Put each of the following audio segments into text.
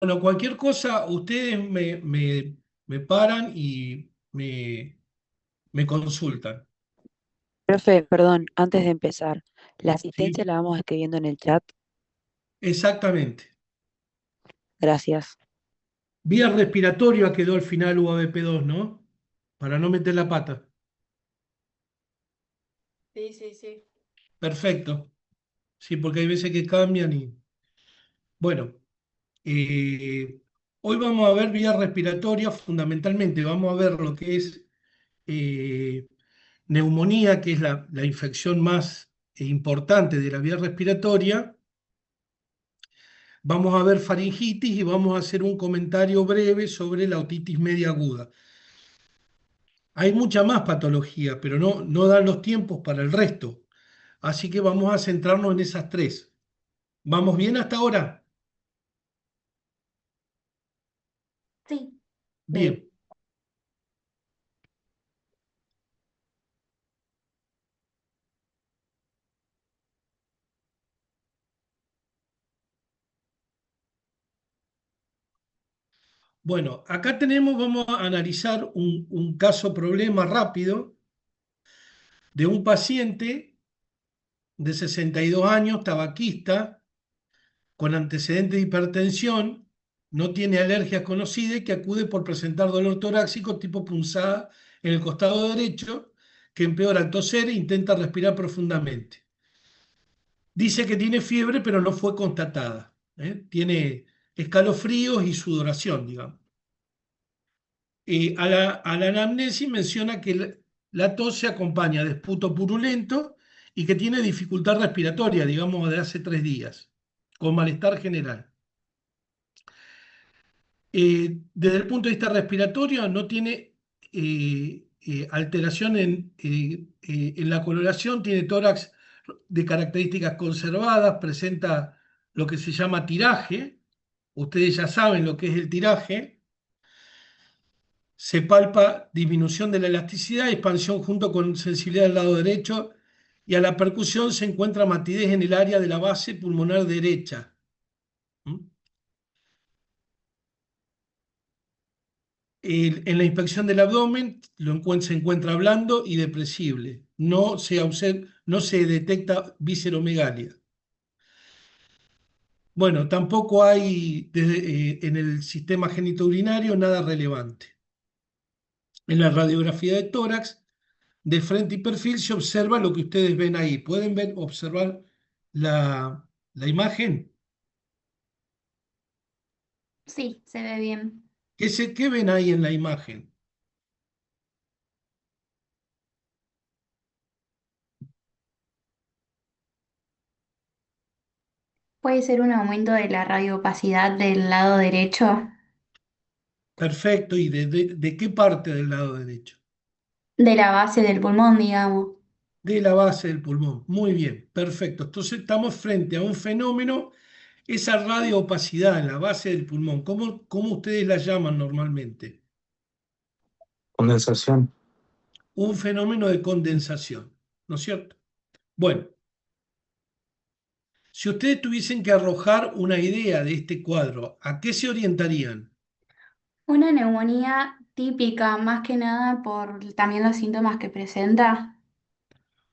Bueno, cualquier cosa, ustedes me paran y me consultan. Profe, perdón, antes de empezar, la asistencia ¿Sí? la vamos escribiendo en el chat. Exactamente. Gracias. Vía respiratoria quedó al final UABP2, ¿no? Para no meter la pata. Sí, sí, sí. Perfecto. Sí, porque hay veces que cambian y... Bueno, hoy vamos a ver vía respiratoria fundamentalmente. Vamos a ver lo que es eh, neumonía, que es la infección más importante de la vía respiratoria. Vamos a ver faringitis y vamos a hacer un comentario breve sobre la otitis media aguda. Hay mucha más patología, pero no dan los tiempos para el resto. Así que vamos a centrarnos en esas tres. ¿Vamos bien hasta ahora? Sí. Sí. Bien. Bueno, acá vamos a analizar un caso problema rápido de un paciente de 62 años, tabaquista, con antecedentes de hipertensión, no tiene alergias conocidas y que acude por presentar dolor torácico tipo punzada en el costado derecho, que empeora al toser e intenta respirar profundamente. Dice que tiene fiebre, pero no fue constatada. Tiene escalofríos y sudoración, digamos. A la anamnesis menciona que la tos se acompaña de esputo purulento y que tiene dificultad respiratoria, digamos, de hace 3 días, con malestar general. Desde el punto de vista respiratorio, no tiene alteración en la coloración, tiene tórax de características conservadas, presenta lo que se llama tiraje. Ustedes ya saben lo que es el tiraje. Se palpa disminución de la elasticidad, expansión junto con sensibilidad del lado derecho, y a la percusión se encuentra matidez en el área de la base pulmonar derecha. ¿Mm? En la inspección del abdomen se encuentra blando y depresible. No se detecta visceromegalia. Bueno, tampoco hay en el sistema genitourinario nada relevante. En la radiografía de tórax, de frente y perfil, se observa lo que ustedes ven ahí. ¿Pueden observar la imagen? Sí, se ve bien. ¿Qué ven ahí en la imagen? Puede ser un aumento de la radioopacidad del lado derecho, Perfecto. ¿Y de qué parte del lado derecho? de la base del pulmón, digamos. De la base del pulmón. Muy bien, perfecto. Entonces estamos frente a un fenómeno, esa radioopacidad en la base del pulmón. ¿Cómo ustedes la llaman normalmente? Condensación. Un fenómeno de condensación, ¿no es cierto? Bueno, si ustedes tuviesen que arrojar una idea de este cuadro, ¿a qué se orientarían? Una neumonía típica, más que nada por también los síntomas que presenta.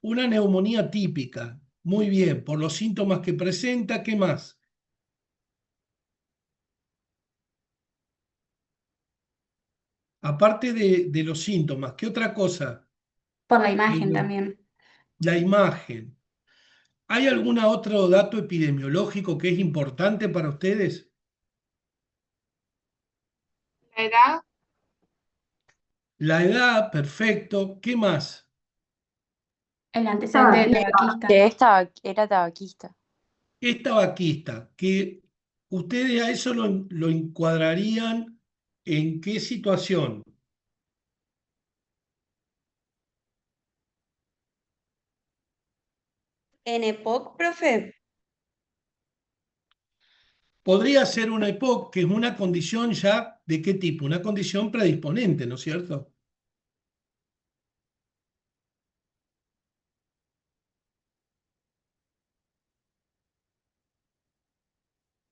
Una neumonía típica. Muy bien, por los síntomas que presenta, ¿qué más? Aparte de los síntomas, ¿qué otra cosa? Por la imagen Eh, también. la imagen. ¿Hay algún otro dato epidemiológico que es importante para ustedes? La edad, La edad, perfecto. ¿Qué más? El antecedente de tabaquista. Que esta era tabaquista. Es tabaquista, que ustedes a eso lo encuadrarían en qué situación. En EPOC, profe. Podría ser una EPOC, que es una condición ya de qué tipo, una condición predisponente, ¿no es cierto?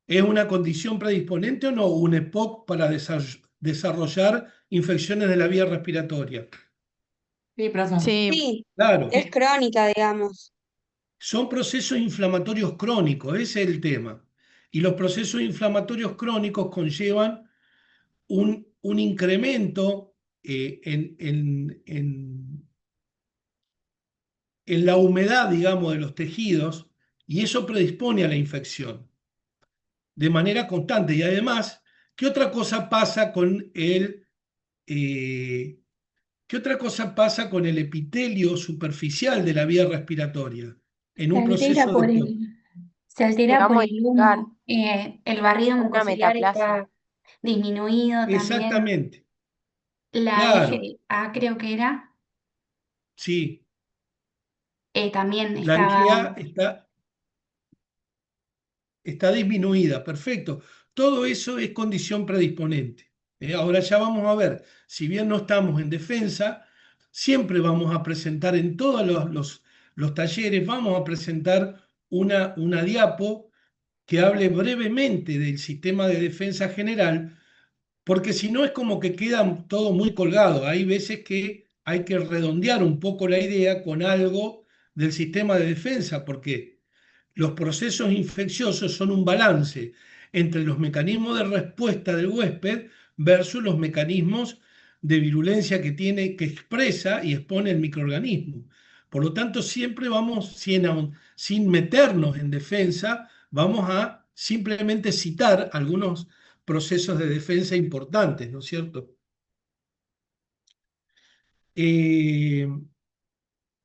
¿Es una condición predisponente o no un EPOC para desarrollar infecciones de la vía respiratoria? Sí, profe. Sí, Sí, Claro, es crónica, digamos. son procesos inflamatorios crónicos, ese es el tema. Y los procesos inflamatorios crónicos conllevan un incremento en la humedad, digamos, de los tejidos, y eso predispone a la infección de manera constante. Y además, ¿qué otra cosa pasa con eh, ¿qué otra cosa pasa con el epitelio superficial de la vía respiratoria en Se un altera proceso de... por se se va altera a por el modificar humo. El barrido una mucociliar metaplasia. está disminuido también. Exactamente, La claro, FA creo que era, sí. también La estaba. NGA está disminuida, perfecto. Todo eso es condición predisponente. Ahora ya vamos a ver, si bien no estamos en defensa, siempre vamos a presentar en todos los talleres, vamos a presentar una diapo que hable brevemente del sistema de defensa general, porque si no es como que queda todo muy colgado. Hay veces que hay que redondear un poco la idea con algo del sistema de defensa, porque los procesos infecciosos son un balance entre los mecanismos de respuesta del huésped versus los mecanismos de virulencia que tiene, que expresa y expone el microorganismo. Por lo tanto, siempre vamos, sin meternos en defensa, vamos a simplemente citar algunos procesos de defensa importantes, ¿no es cierto? Eh,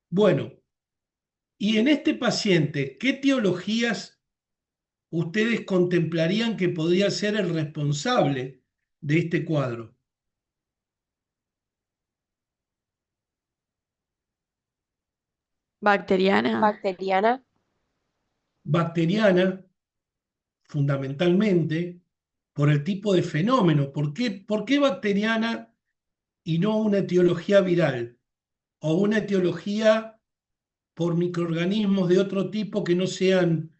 bueno, y en este paciente, ¿qué etiologías ustedes contemplarían que podría ser el responsable de este cuadro? bacteriana. Bacteriana. Bacteriana, fundamentalmente, por el tipo de fenómeno. Por qué bacteriana y no una etiología viral? O una etiología por microorganismos de otro tipo que no sean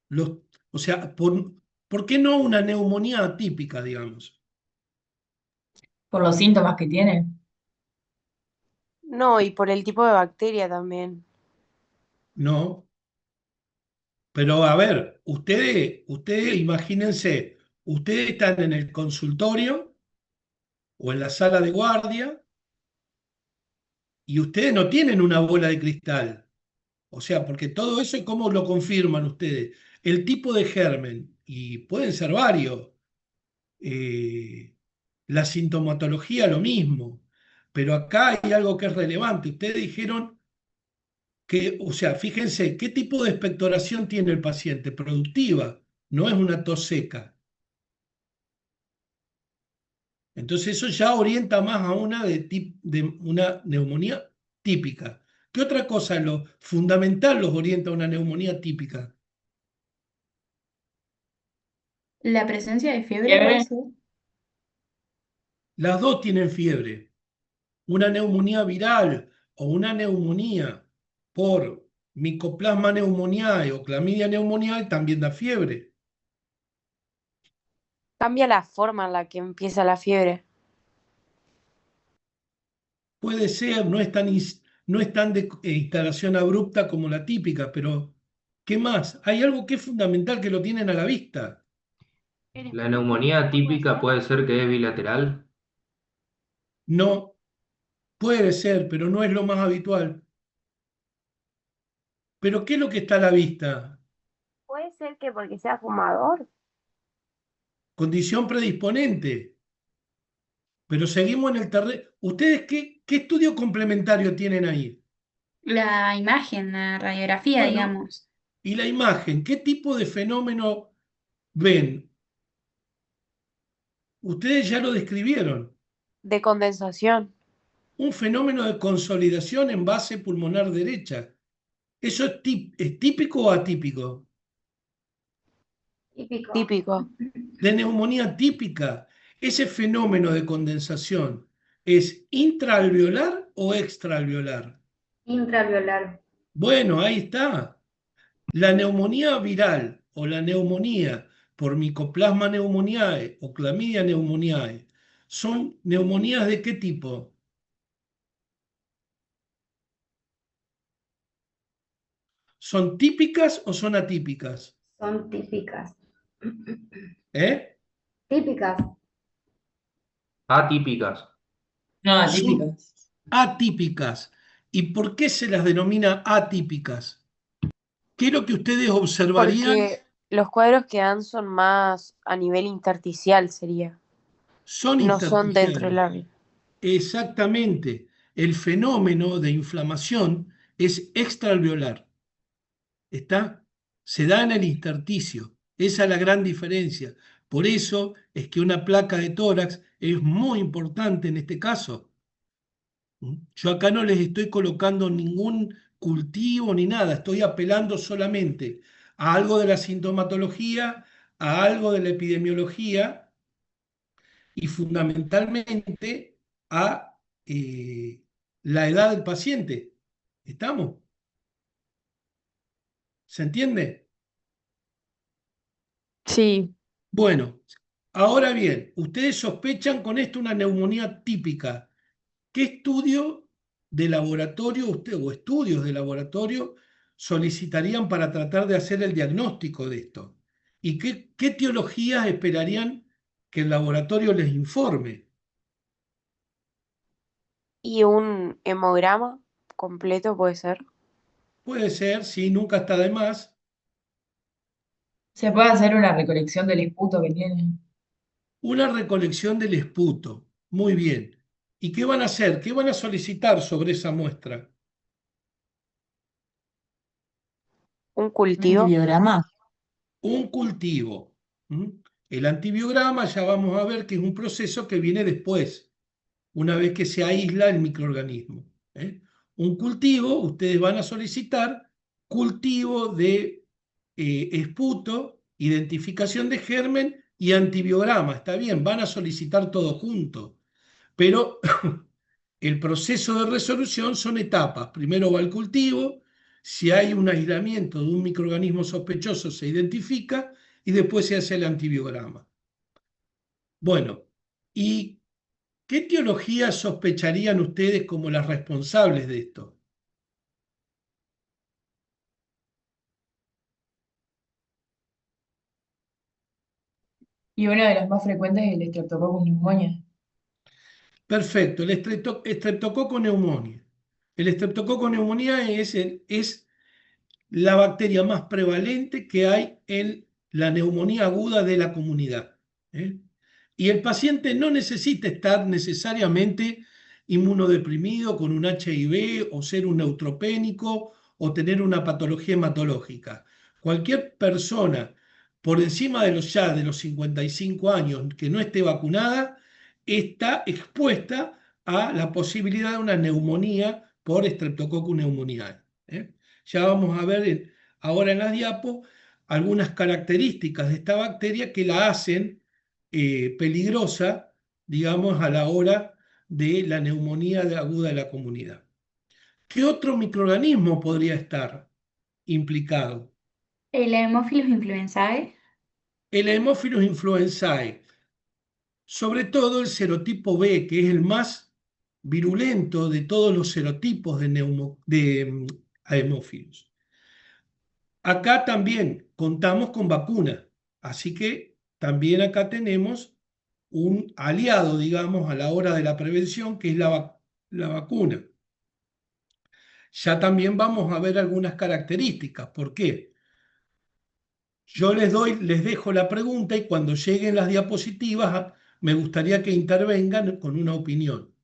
los... O sea, ¿por qué no una neumonía atípica, digamos? Por los síntomas que tiene. No, y por el tipo de bacteria también. No. Pero a ver, ustedes imagínense, ustedes están en el consultorio o en la sala de guardia y ustedes no tienen una bola de cristal. O sea, porque todo eso, ¿cómo lo confirman ustedes? El tipo de germen, y pueden ser varios. eh, la sintomatología, lo mismo. Pero acá hay algo que es relevante. Ustedes dijeron que, o sea, fíjense, ¿qué tipo de expectoración tiene el paciente? Productiva, no es una tos seca. Entonces eso ya orienta más a una de una neumonía típica. ¿Qué otra cosa lo fundamental los orienta a una neumonía típica? La presencia de fiebre puede ¿Fiebre? ser. Las dos tienen fiebre. Una neumonía viral o una neumonía por Mycoplasma pneumoniae o Clamidia pneumoniae también da fiebre. Cambia la forma en la que empieza la fiebre. Puede ser, no es tan de instalación abrupta como la típica, pero ¿qué más? Hay algo que es fundamental que lo tienen a la vista. La neumonía típica puede ser que es bilateral. No, puede ser, pero no es lo más habitual. ¿Pero qué es lo que está a la vista? Puede ser que porque sea fumador. Condición predisponente. Pero seguimos en el terreno. ¿Ustedes qué estudio complementario tienen ahí? La imagen, la radiografía, Bueno, digamos. y la imagen, ¿qué tipo de fenómeno ven? Ustedes ya lo describieron. De condensación. Un fenómeno de consolidación en base pulmonar derecha. ¿Eso es típico o atípico? Típico. Típico. De neumonía típica. ¿Ese fenómeno de condensación es intraalveolar o extraalveolar? Intraalveolar. Bueno, ahí está. La neumonía viral o la neumonía por Mycoplasma pneumoniae o Clamidia pneumoniae, ¿son neumonías de qué tipo? ¿Son típicas o son atípicas? Son típicas. ¿Eh? Típicas. Atípicas. No, Son atípicas. atípicas. ¿Y por qué se las denomina atípicas? ¿Qué es lo que ustedes observarían? Porque los cuadros que dan son más a nivel intersticial, sería. Son No son dentro del intersticiales. área. Exactamente. El fenómeno de inflamación es extraalveolar. ¿Está? Se da en el intersticio. Esa es la gran diferencia. Por eso es que una placa de tórax es muy importante en este caso. Yo acá no les estoy colocando ningún cultivo ni nada, estoy apelando solamente a algo de la sintomatología, a algo de la epidemiología y fundamentalmente a la edad del paciente. ¿Estamos? ¿Se entiende? Sí, Bueno, ahora bien, ustedes sospechan con esto una neumonía típica. ¿Qué estudio de laboratorio usted o estudios de laboratorio solicitarían para tratar de hacer el diagnóstico de esto? ¿Y qué etiologías esperarían que el laboratorio les informe? y un hemograma completo puede ser. Puede ser, sí, nunca está de más, Se puede hacer una recolección del esputo que tiene. una recolección del esputo. Muy bien. ¿Y qué van a hacer? ¿Qué van a solicitar sobre esa muestra? Un ¿Un cultivo. antibiograma? Un cultivo. ¿Mm? El antibiograma ya vamos a ver que es un proceso que viene después, una vez que se aísla el microorganismo. ¿Eh? Un cultivo, ustedes van a solicitar cultivo de esputo, identificación de germen y antibiograma. Está bien, van a solicitar todo junto, pero el proceso de resolución son etapas. Primero va el cultivo, si hay un aislamiento de un microorganismo sospechoso se identifica y después se hace el antibiograma. Bueno, ¿y qué etiologías sospecharían ustedes como las responsables de esto? Y una de las más frecuentes es el Streptococcus pneumoniae. Perfecto, el estreptococo neumonía. El estreptococo neumonía es la bacteria más prevalente que hay en la neumonía aguda de la comunidad. ¿Eh? Y el paciente no necesita estar necesariamente inmunodeprimido con un HIV o ser un neutropénico o tener una patología hematológica. Cualquier persona por encima de de los 55 años que no esté vacunada está expuesta a la posibilidad de una neumonía por Streptococcus pneumoniae. ¿Eh? Ya vamos a ver ahora en las diapos algunas características de esta bacteria que la hacen peligrosa, digamos, a la hora de la neumonía aguda de la comunidad. ¿Qué otro microorganismo podría estar implicado? El Haemophilus influenzae. El Haemophilus influenzae, sobre todo el serotipo B, que es el más virulento de todos los serotipos de Haemophilus. Acá también contamos con vacuna, así que también acá tenemos un aliado, digamos, a la hora de la prevención, que es la vacuna. Ya también vamos a ver algunas características. ¿Por qué? Yo les dejo la pregunta y cuando lleguen las diapositivas me gustaría que intervengan con una opinión.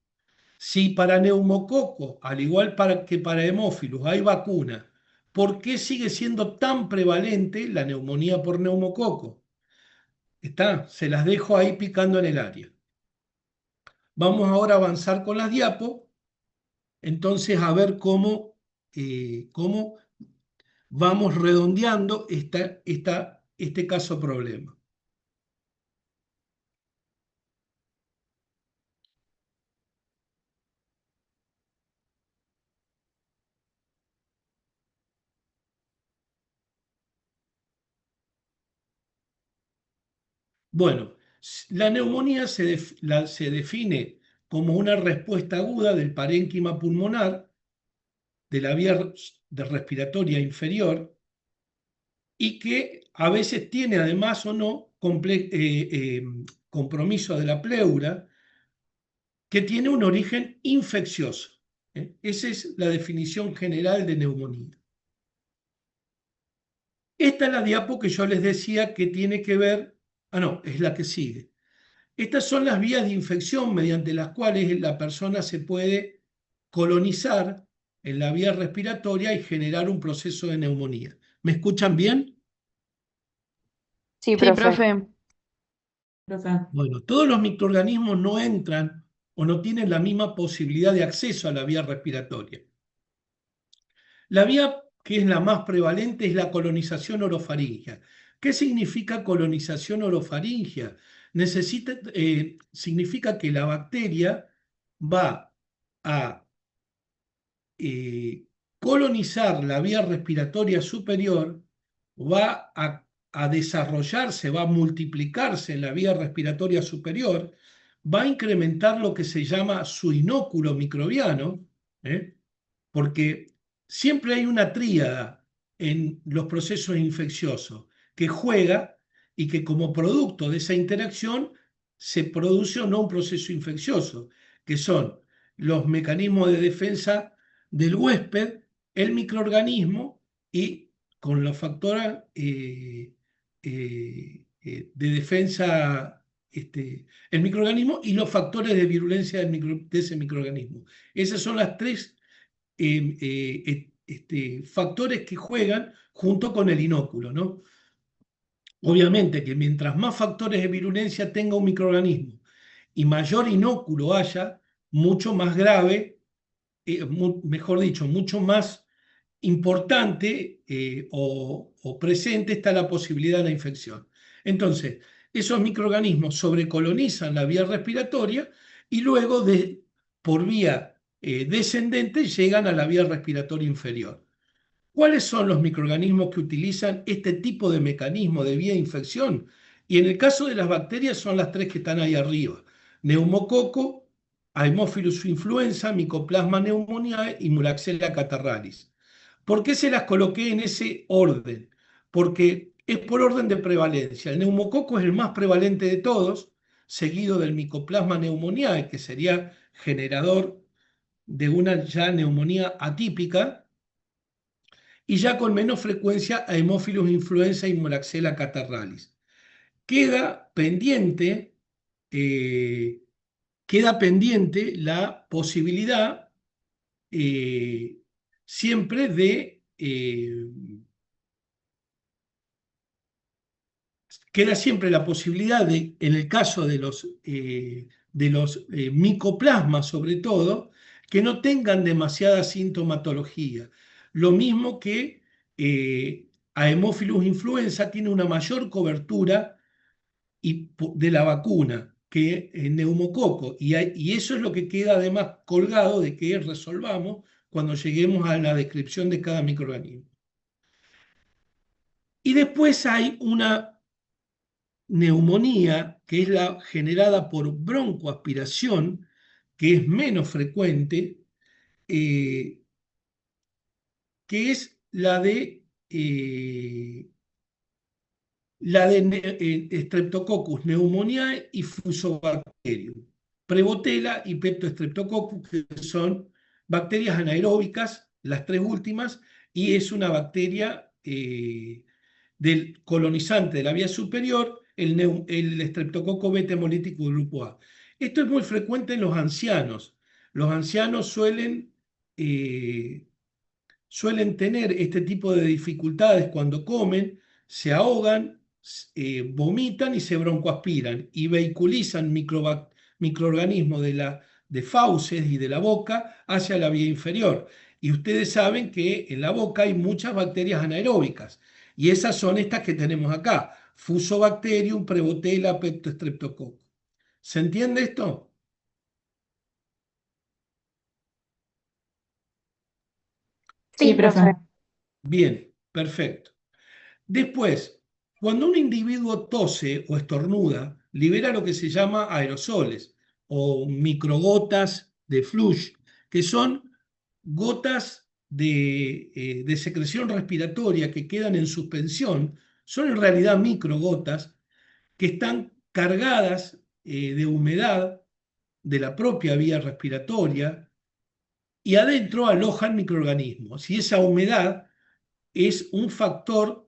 Si para neumococo, al igual que para hemófilos, hay vacuna, ¿por qué sigue siendo tan prevalente la neumonía por neumococo? Está, se las dejo ahí picando en el área. Vamos ahora a avanzar con las diapos, entonces a ver cómo vamos redondeando este caso problema. Bueno, la neumonía se define como una respuesta aguda del parénquima pulmonar de la vía respiratoria inferior y que a veces tiene además o no compromiso de la pleura, que tiene un origen infeccioso. Esa es la definición general de neumonía. Esta es la diapo que yo les decía que tiene que ver, no, es la que sigue. Estas son las vías de infección mediante las cuales la persona se puede colonizar en la vía respiratoria y generar un proceso de neumonía. ¿Me escuchan bien? Sí, Sí, profe. profe. Bueno, todos los microorganismos no entran o no tienen la misma posibilidad de acceso a la vía respiratoria. La vía que es la más prevalente es la colonización orofaringia. ¿Qué significa colonización orofaringia? Significa que la bacteria va a colonizar la vía respiratoria superior, va a desarrollarse, va a multiplicarse en la vía respiratoria superior, va a incrementar lo que se llama su inóculo microbiano, ¿eh? Porque siempre hay una tríada en los procesos infecciosos que juega y que como producto de esa interacción se produce o no un proceso infeccioso, que son los mecanismos de defensa del huésped, el microorganismo y con los factores de defensa, el microorganismo y los factores de virulencia de ese microorganismo. Esas son las tres factores que juegan junto con el inóculo, ¿no? Obviamente que mientras más factores de virulencia tenga un microorganismo y mayor inóculo haya, mucho más grave, mejor dicho, mucho más importante o presente está la posibilidad de la infección. Entonces, esos microorganismos sobrecolonizan la vía respiratoria y luego por vía descendente llegan a la vía respiratoria inferior. ¿Cuáles son los microorganismos que utilizan este tipo de mecanismo de vía de infección? Y en el caso de las bacterias son las tres que están ahí arriba: neumococo, Haemophilus influenza, Mycoplasma pneumoniae y Moraxella catarrhalis. ¿Por qué se las coloqué en ese orden? Porque es por orden de prevalencia. El neumococo es el más prevalente de todos, seguido del Mycoplasma pneumoniae, que sería generador de una ya neumonía atípica, y ya con menos frecuencia a Haemophilus influenza y Moraxella catarrhalis. Queda pendiente, eh, queda pendiente la posibilidad siempre queda siempre la posibilidad de, en el caso de los micoplasmas sobre todo, que no tengan demasiada sintomatología. Lo mismo que Haemophilus influenza tiene una mayor cobertura de la vacuna que el neumococo. Y eso es lo que queda además colgado de que resolvamos cuando lleguemos a la descripción de cada microorganismo. Y después hay una neumonía, que es la generada por broncoaspiración, que es menos frecuente, que es la de Streptococcus pneumoniae y Fusobacterium, Prevotella y Peptostreptococcus, que son bacterias anaeróbicas, las tres últimas, y es una bacteria del colonizante de la vía superior, el Streptococcus beta hemolítico grupo A. Esto es muy frecuente en los ancianos. Los ancianos suelen tener este tipo de dificultades cuando comen, se ahogan, vomitan y se broncoaspiran y vehiculizan microorganismos de fauces y de la boca hacia la vía inferior. Y ustedes saben que en la boca hay muchas bacterias anaeróbicas y esas son estas que tenemos acá: Fusobacterium, Prevotella, Peptostreptococcus. ¿Se entiende esto? Sí, Sí, profe. profe. Bien, perfecto. Después, Cuando un individuo tose o estornuda, libera lo que se llama aerosoles o microgotas de flush, que son gotas de secreción respiratoria que quedan en suspensión. Son en realidad microgotas que están cargadas de humedad de la propia vía respiratoria y adentro alojan microorganismos. Y esa humedad es un factor,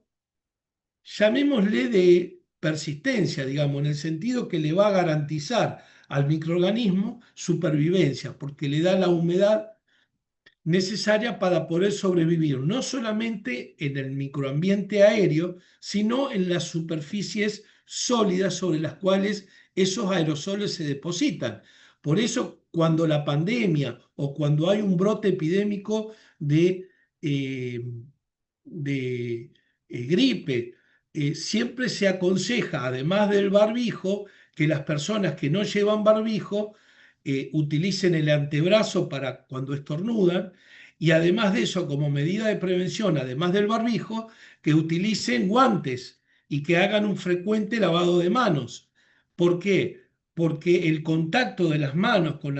llamémosle de persistencia, digamos, en el sentido que le va a garantizar al microorganismo supervivencia, porque le da la humedad necesaria para poder sobrevivir, no solamente en el microambiente aéreo, sino en las superficies sólidas sobre las cuales esos aerosoles se depositan. Por eso, cuando la pandemia o cuando hay un brote epidémico eh, de gripe, siempre se aconseja, además del barbijo, que las personas que no llevan barbijo utilicen el antebrazo para cuando estornudan y además de eso, como medida de prevención, además del barbijo, que utilicen guantes y que hagan un frecuente lavado de manos. ¿Por qué? Porque el contacto de las manos con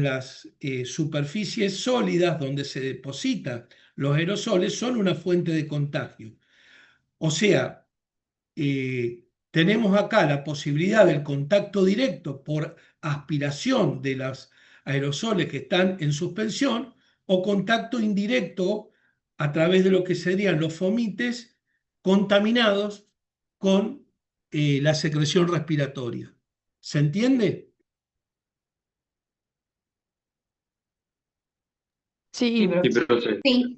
las superficies sólidas donde se depositan los aerosoles son una fuente de contagio. O sea, tenemos acá la posibilidad del contacto directo por aspiración de los aerosoles que están en suspensión o contacto indirecto a través de lo que serían los fomites contaminados con la secreción respiratoria. ¿Se entiende? Sí, Sí, Sí, profe. profe. Sí.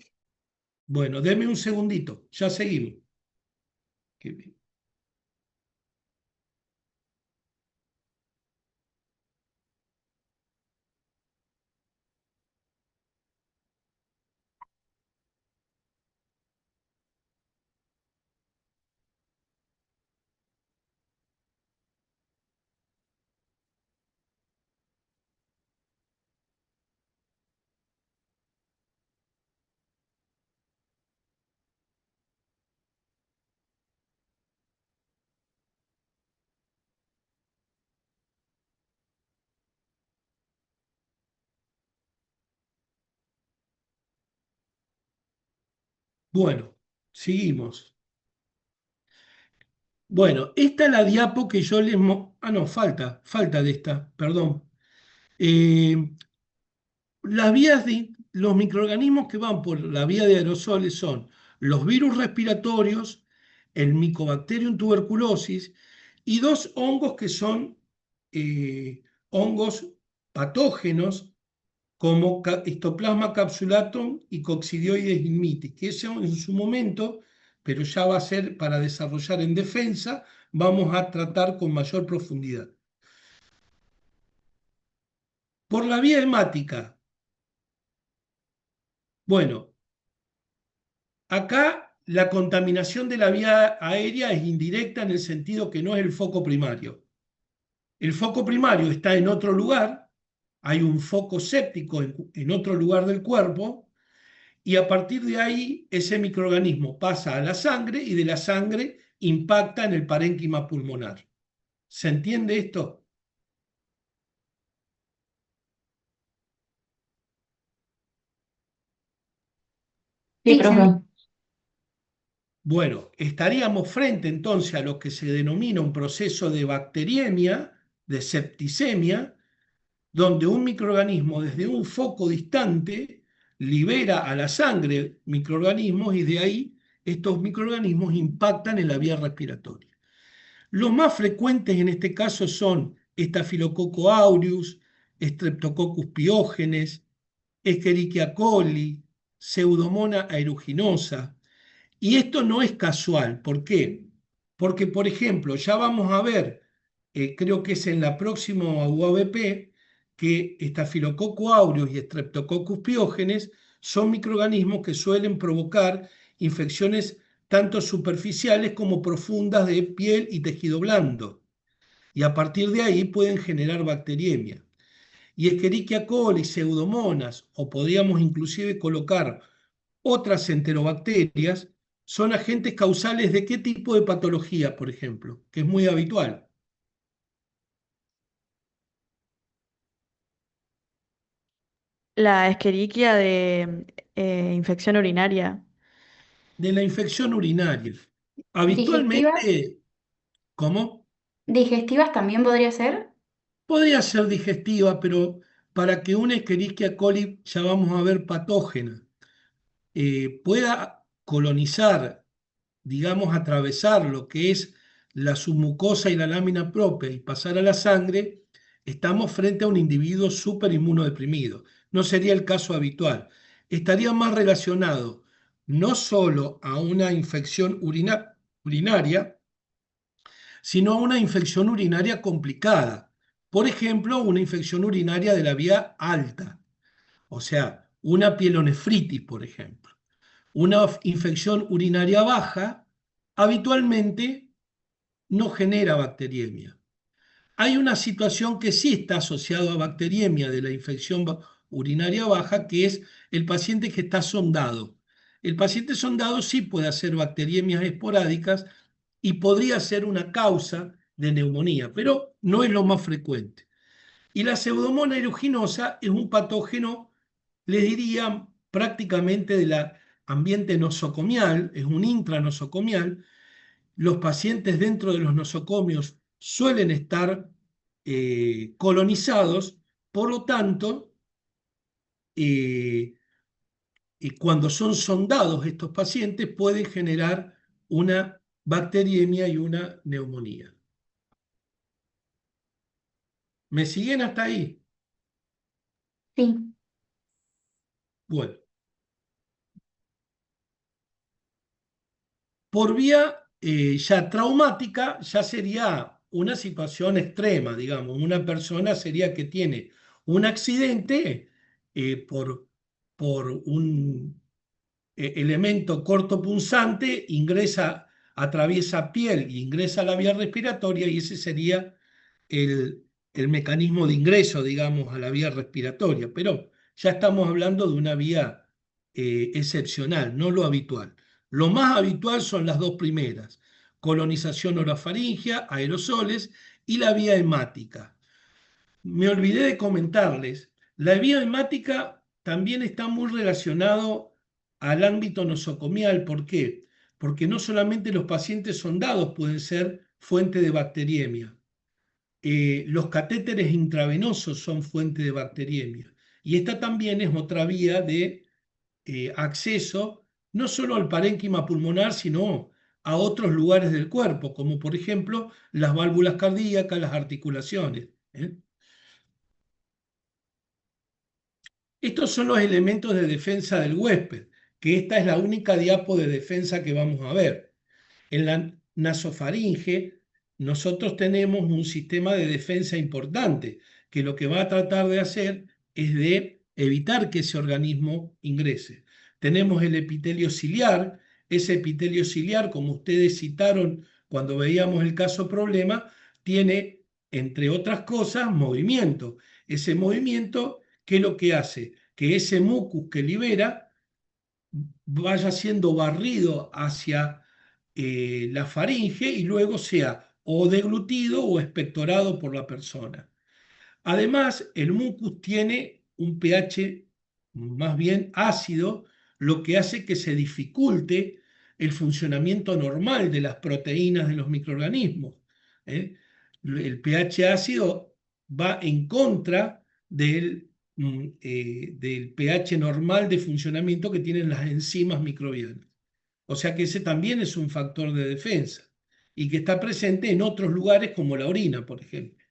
Bueno, deme un segundito, ya seguimos. Qué bien. Bueno, seguimos. Bueno, esta es la diapo que yo les... Ah, no, falta de esta, perdón. Eh, los microorganismos que van por la vía de aerosoles son los virus respiratorios, el Mycobacterium tuberculosis y dos hongos que son hongos patógenos como Histoplasma capsulatum y Coccidioides immitis, que eso en su momento, pero ya va a ser para desarrollar en defensa, vamos a tratar con mayor profundidad. Por la vía hemática, bueno, acá la contaminación de la vía aérea es indirecta en el sentido que no es el foco primario. El foco primario está en otro lugar, hay un foco séptico en otro lugar del cuerpo, y a partir de ahí ese microorganismo pasa a la sangre y de la sangre impacta en el parénquima pulmonar. ¿Se entiende esto? Sí, Sí, profe. Bueno, estaríamos frente entonces a lo que se denomina un proceso de bacteriemia, de septicemia, donde un microorganismo desde un foco distante libera a la sangre microorganismos y de ahí estos microorganismos impactan en la vía respiratoria. Los más frecuentes en este caso son Staphylococcus aureus, Streptococcus piógenes, Escherichia coli, Pseudomonas aeruginosa. Y esto no es casual. ¿Por qué? Porque, por ejemplo, ya vamos a ver, creo que es en la próxima UABP, que Staphylococcus aureus y Streptococcus piógenes son microorganismos que suelen provocar infecciones tanto superficiales como profundas de piel y tejido blando. Y a partir de ahí pueden generar bacteriemia. Y Escherichia coli, Pseudomonas, o podríamos inclusive colocar otras enterobacterias, son agentes causales de qué tipo de patología, por ejemplo, que es muy habitual. La Escherichia de infección urinaria. De la infección urinaria. ¿Digestivas? Habitualmente, ¿cómo? ¿Digestivas también podría ser? Podría ser digestiva, pero para que una Escherichia coli, ya vamos a ver, patógena, pueda colonizar, digamos, atravesar lo que es la submucosa y la lámina propia y pasar a la sangre, estamos frente a un individuo súper inmunodeprimido. No sería el caso habitual. Estaría más relacionado no solo a una infección urinaria, sino a una infección urinaria complicada. Por ejemplo, una infección urinaria de la vía alta, o sea, una pielonefritis, por ejemplo. Una infección urinaria baja habitualmente no genera bacteriemia. Hay una situación que sí está asociada a bacteriemia de la infección urinaria baja, que es el paciente que está sondado. El paciente sondado sí puede hacer bacteriemias esporádicas y podría ser una causa de neumonía, pero no es lo más frecuente. Y la Pseudomonas aeruginosa es un patógeno, les diría, prácticamente del ambiente nosocomial, es un intranosocomial. Los pacientes dentro de los nosocomios suelen estar colonizados, por lo tanto, eh, cuando son sondados estos pacientes pueden generar una bacteriemia y una neumonía. ¿Me siguen hasta ahí? Sí. Bueno, por vía ya traumática, ya sería una situación extrema, digamos. Una persona sería que tiene un accidente por un elemento cortopunzante, ingresa, atraviesa piel y ingresa a la vía respiratoria, y ese sería el, el mecanismo de ingreso, digamos, a la vía respiratoria. Pero ya estamos hablando de una vía excepcional, no lo habitual. Lo más habitual son las dos primeras: colonización orofaringea, aerosoles, y la vía hemática. Me olvidé de comentarles, la vía hemática también está muy relacionado al ámbito nosocomial. ¿Por qué? Porque no solamente los pacientes sondados pueden ser fuente de bacteriemia, los catéteres intravenosos son fuente de bacteriemia. Y esta también es otra vía de acceso no solo al parénquima pulmonar, sino a otros lugares del cuerpo, como por ejemplo las válvulas cardíacas, las articulaciones. Estos son los elementos de defensa del huésped, que esta es la única diapo de defensa que vamos a ver. En la nasofaringe, nosotros tenemos un sistema de defensa importante, que lo que va a tratar de hacer es de evitar que ese organismo ingrese. Tenemos el epitelio ciliar. Ese epitelio ciliar, como ustedes citaron cuando veíamos el caso problema, tiene, entre otras cosas, movimiento. Ese movimiento, ¿qué es lo que hace? Que ese mucus que libera vaya siendo barrido hacia la faringe y luego sea o deglutido o expectorado por la persona. Además, el mucus tiene un pH más bien ácido, lo que hace que se dificulte el funcionamiento normal de las proteínas de los microorganismos. ¿eh? El pH ácido va en contra del pH normal de funcionamiento que tienen las enzimas microbianas. O sea que ese también es un factor de defensa y que está presente en otros lugares como la orina, por ejemplo.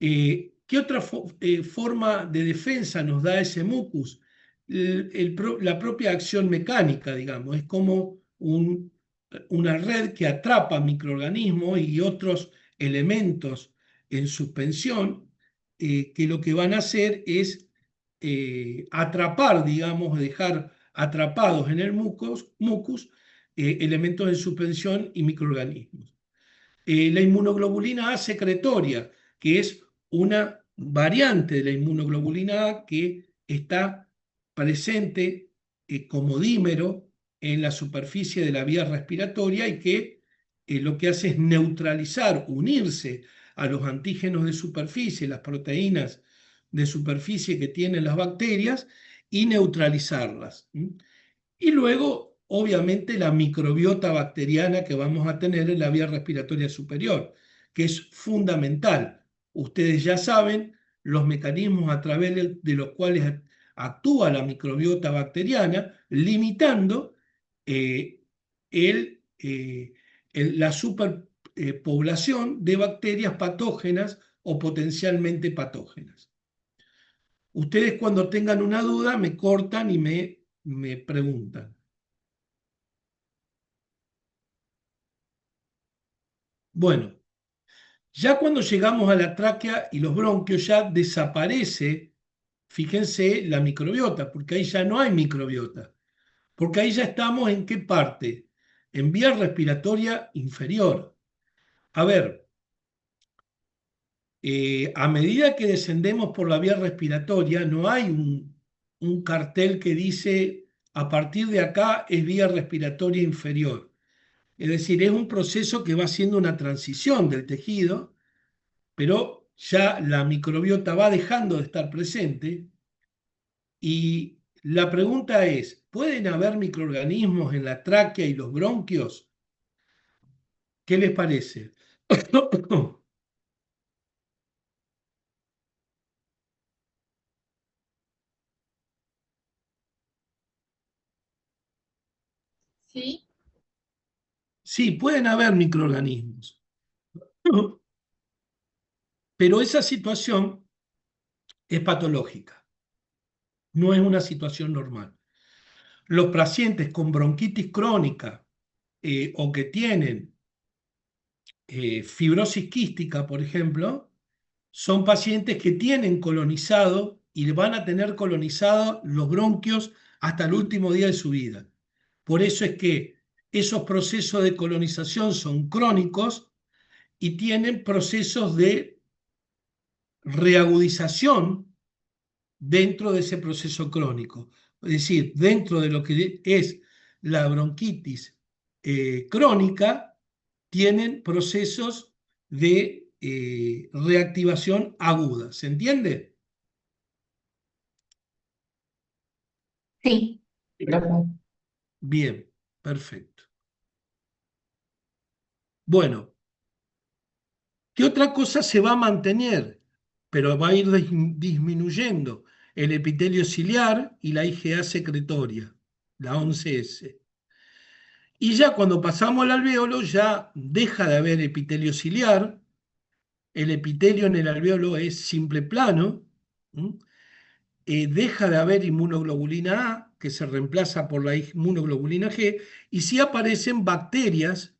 ¿Qué otra forma de defensa nos da ese mucus? La propia acción mecánica, digamos, es como una red que atrapa microorganismos y otros elementos en suspensión, que lo que van a hacer es atrapar, digamos, dejar atrapados en el mucus elementos en suspensión y microorganismos. La inmunoglobulina A secretoria, que es una variante de la inmunoglobulina A que está presente como dímero en la superficie de la vía respiratoria y que lo que hace es neutralizar, unirse a los antígenos de superficie, las proteínas de superficie que tienen las bacterias y neutralizarlas. Y luego, obviamente, la microbiota bacteriana que vamos a tener en la vía respiratoria superior, que es fundamental. Ustedes ya saben los mecanismos a través de los cuales actúa la microbiota bacteriana, limitando la superpoblación de bacterias patógenas o potencialmente patógenas. Ustedes cuando tengan una duda me cortan y me preguntan. Bueno, ya cuando llegamos a la tráquea y los bronquios ya desaparece, fíjense, la microbiota, porque ahí ya no hay microbiota, porque ahí ya estamos ¿en qué parte? En vía respiratoria inferior. A ver, a medida que descendemos por la vía respiratoria, no hay un cartel que dice a partir de acá es vía respiratoria inferior. Es decir, es un proceso que va haciendo una transición del tejido, pero ya la microbiota va dejando de estar presente. Y la pregunta es, ¿pueden haber microorganismos en la tráquea y los bronquios? ¿Qué les parece? Sí. Sí, pueden haber microorganismos, pero esa situación es patológica, no es una situación normal. Los pacientes con bronquitis crónica o que tienen fibrosis quística, por ejemplo, son pacientes que tienen colonizado y van a tener colonizados los bronquios hasta el último día de su vida. Por eso es que esos procesos de colonización son crónicos y tienen procesos de reagudización dentro de ese proceso crónico. Es decir, dentro de lo que es la bronquitis crónica, tienen procesos de reactivación aguda. ¿Se entiende? Sí. Profe. Bien, perfecto. Bueno, ¿qué otra cosa se va a mantener? Pero va a ir disminuyendo el epitelio ciliar y la IgA secretoria, la 11S. Y ya cuando pasamos al alvéolo ya deja de haber epitelio ciliar, el epitelio en el alvéolo es simple plano, deja de haber inmunoglobulina A, que se reemplaza por la inmunoglobulina G, y sí aparecen bacterias,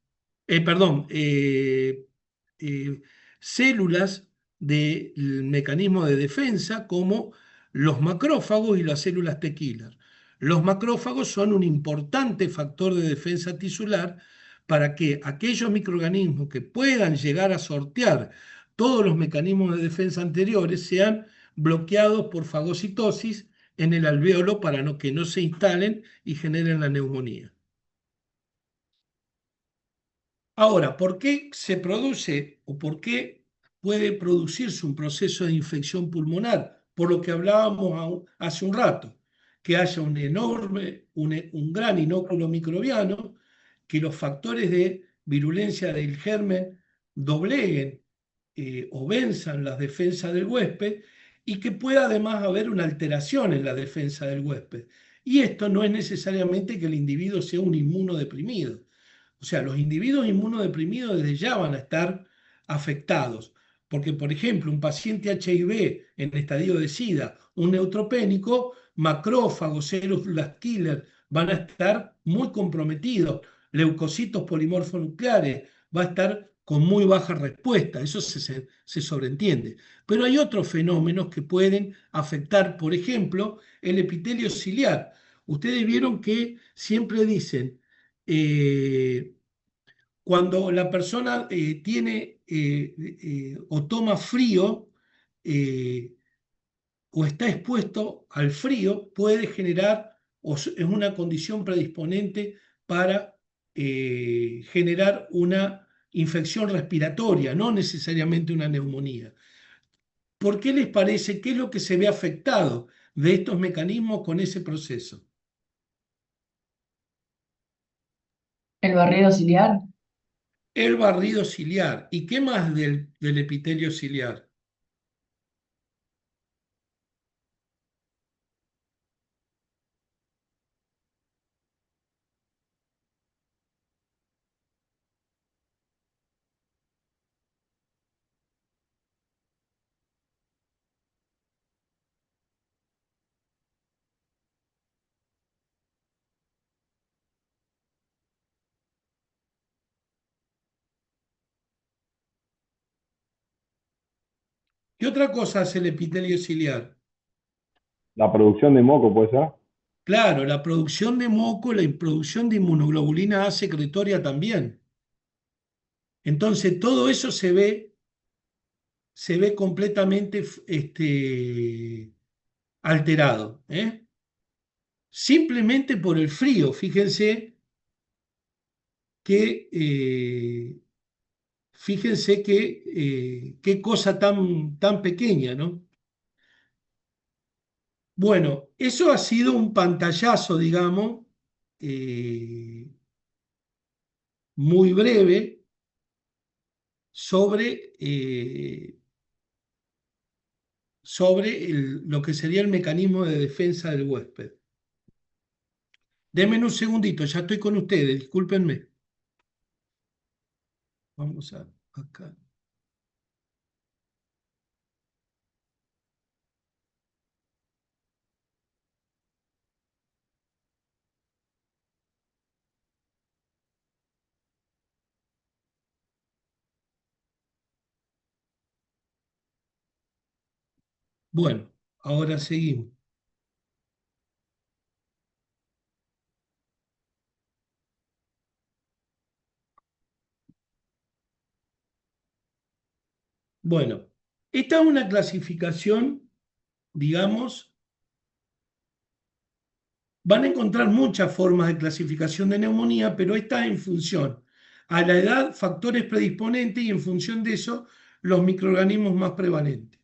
células del mecanismo de defensa como los macrófagos y las células T killer. Los macrófagos son un importante factor de defensa tisular para que aquellos microorganismos que puedan llegar a sortear todos los mecanismos de defensa anteriores sean bloqueados por fagocitosis en el alvéolo para que no se instalen y generen la neumonía. Ahora, ¿por qué se produce o por qué puede producirse un proceso de infección pulmonar? Por lo que hablábamos hace un rato, que haya un gran inóculo microbiano, que los factores de virulencia del germen dobleguen o venzan las defensas del huésped y que pueda además haber una alteración en la defensa del huésped. Y esto no es necesariamente que el individuo sea un inmunodeprimido. O sea, los individuos inmunodeprimidos desde ya van a estar afectados, porque por ejemplo, un paciente HIV en estadio de SIDA, un neutropénico, macrófagos, células killer, van a estar muy comprometidos, leucocitos polimorfonucleares, va a estar con muy baja respuesta, eso se sobreentiende. Pero hay otros fenómenos que pueden afectar, por ejemplo, el epitelio ciliar. Ustedes vieron que siempre dicen, cuando la persona tiene o toma frío o está expuesto al frío, puede generar es una condición predisponente para generar una infección respiratoria, no necesariamente una neumonía. ¿Por qué les parece? ¿Qué es lo que se ve afectado de estos mecanismos con ese proceso? El barrido ciliar. El barrido ciliar. ¿Y qué más del epitelio ciliar? ¿Qué otra cosa hace el epitelio ciliar? La producción de moco, ¿puede ser? Claro, la producción de moco, la producción de inmunoglobulina A secretoria también. Entonces, todo eso se ve completamente alterado, ¿eh? Simplemente por el frío. Que, eh, fíjense qué cosa tan pequeña, ¿no? Bueno, eso ha sido un pantallazo, digamos, eh, muy breve sobre lo que sería el mecanismo de defensa del huésped. Denme un segundito, ya estoy con ustedes, discúlpenme. Vamos acá. Bueno, ahora seguimos. Bueno, esta es una clasificación, digamos, van a encontrar muchas formas de clasificación de neumonía, pero esta es en función a la edad, factores predisponentes y en función de eso, los microorganismos más prevalentes.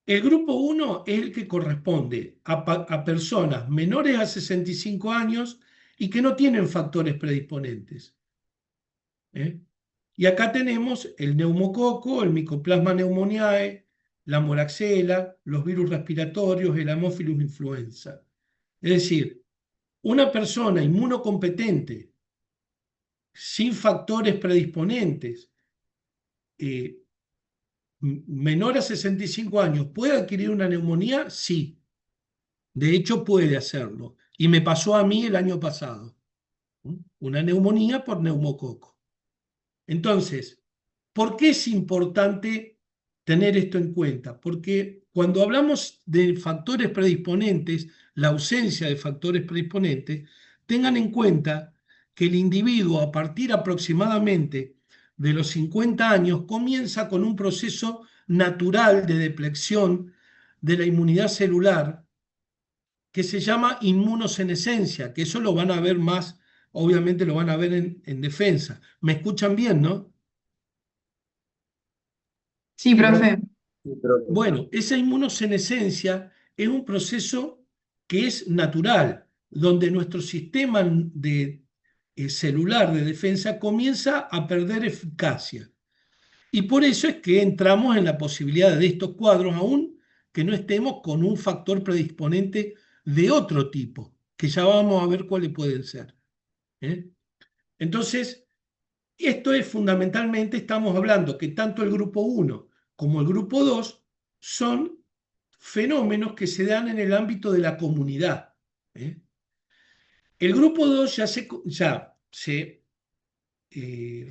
El grupo 1 es el que corresponde a personas menores a 65 años y que no tienen factores predisponentes. ¿Eh? Y acá tenemos el neumococo, el Mycoplasma pneumoniae, la moraxela, los virus respiratorios, el Haemophilus influenza. Es decir, una persona inmunocompetente, sin factores predisponentes, menor a 65 años, ¿puede adquirir una neumonía? Sí, de hecho puede hacerlo. Y me pasó a mí el año pasado, una neumonía por neumococo. Entonces, ¿por qué es importante tener esto en cuenta? Porque cuando hablamos de factores predisponentes, la ausencia de factores predisponentes, tengan en cuenta que el individuo a partir aproximadamente de los 50 años comienza con un proceso natural de depleción de la inmunidad celular que se llama inmunosenescencia, que eso lo van a ver más, obviamente lo van a ver en defensa. ¿Me escuchan bien, no? Sí, profe. Bueno, esa inmunosenescencia es un proceso que es natural, donde nuestro sistema celular de defensa comienza a perder eficacia. Y por eso es que entramos en la posibilidad de estos cuadros, aún que no estemos con un factor predisponente de otro tipo, que ya vamos a ver cuáles pueden ser. ¿Eh? Entonces, esto es fundamentalmente, estamos hablando que tanto el grupo 1 como el grupo 2 son fenómenos que se dan en el ámbito de la comunidad. ¿Eh? El grupo 2 ya se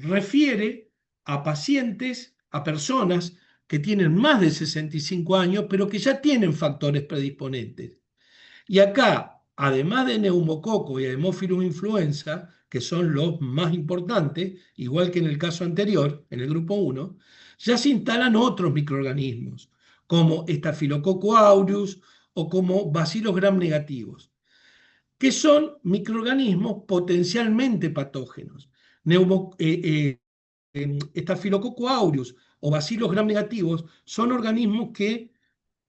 refiere a pacientes, a personas que tienen más de 65 años, pero que ya tienen factores predisponentes. Y acá, además de neumococo y Haemophilus influenza, que son los más importantes, igual que en el caso anterior, en el grupo 1, ya se instalan otros microorganismos, como Staphylococcus aureus o como Bacillus gram negativos, que son microorganismos potencialmente patógenos. Staphylococcus aureus o Bacillus gram negativos son organismos que,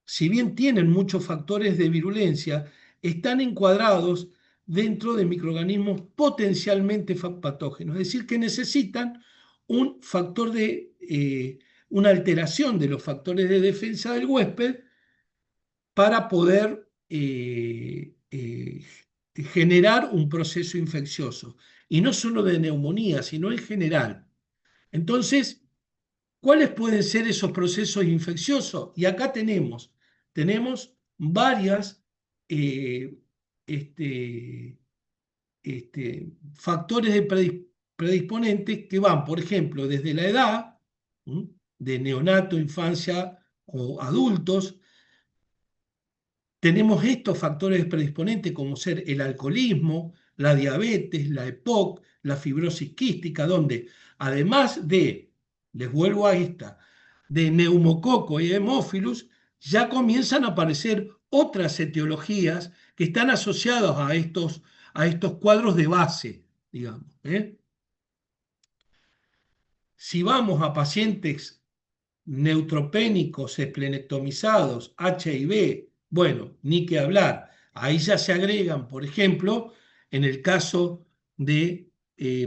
si bien tienen muchos factores de virulencia, están encuadrados dentro de microorganismos potencialmente patógenos, es decir, que necesitan un factor una alteración de los factores de defensa del huésped para poder generar un proceso infeccioso. Y no solo de neumonía, sino en general. Entonces, ¿cuáles pueden ser esos procesos infecciosos? Y acá tenemos varias factores predisponentes que van, por ejemplo, desde la edad, de neonato, infancia o adultos. Tenemos estos factores predisponentes como ser el alcoholismo, la diabetes, la EPOC, la fibrosis quística, donde además de, les vuelvo a esta, de neumococo y hemófilus, ya comienzan a aparecer otras etiologías que están asociadas a estos cuadros de base, digamos. Si vamos a pacientes neutropénicos, esplenectomizados, HIV, bueno, ni que hablar. Ahí ya se agregan, por ejemplo, en el caso de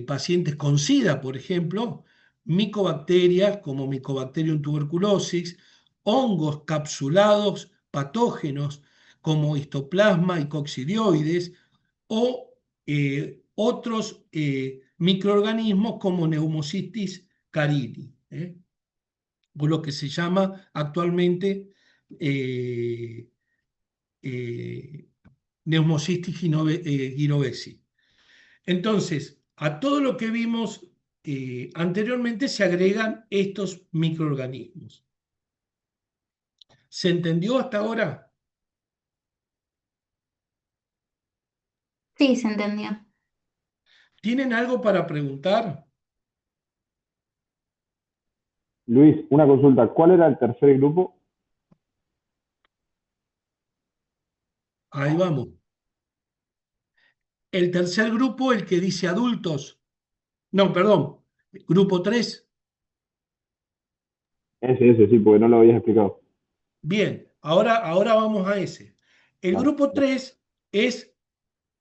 pacientes con SIDA, por ejemplo, micobacterias como Mycobacterium tuberculosis, hongos capsulados patógenos como histoplasma y coccidioides o otros microorganismos como Pneumocystis carini, o lo que se llama actualmente Pneumocystis gynovesi. Entonces, a todo lo que vimos anteriormente se agregan estos microorganismos. ¿Se entendió hasta ahora? Sí, se entendió. ¿Tienen algo para preguntar? Luis, una consulta. ¿Cuál era el tercer grupo? Ahí vamos. El tercer grupo, el que dice adultos. No, perdón. Grupo 3. Ese, sí, porque no lo habías explicado. Bien, ahora vamos a ese. El Vale. grupo 3 es,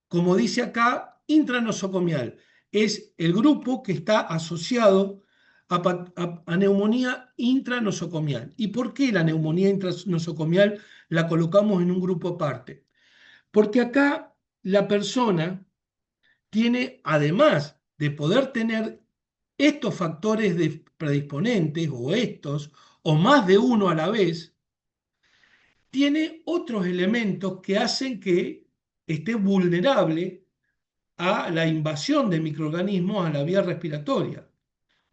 como dice acá, intranosocomial. Es el grupo que está asociado a neumonía intranosocomial. ¿Y por qué la neumonía intranosocomial la colocamos en un grupo aparte? Porque acá la persona tiene, además de poder tener estos factores predisponentes o más de uno a la vez, tiene otros elementos que hacen que esté vulnerable a la invasión de microorganismos a la vía respiratoria.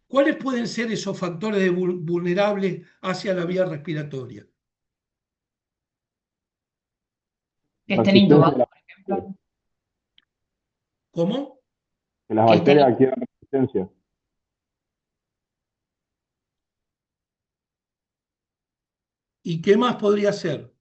¿Cuáles pueden ser esos factores vulnerables hacia la vía respiratoria? Que estén intubados, por ejemplo. ¿Cómo? Que las Que estén bacterias adquieran resistencia. ¿Y qué más podría ser?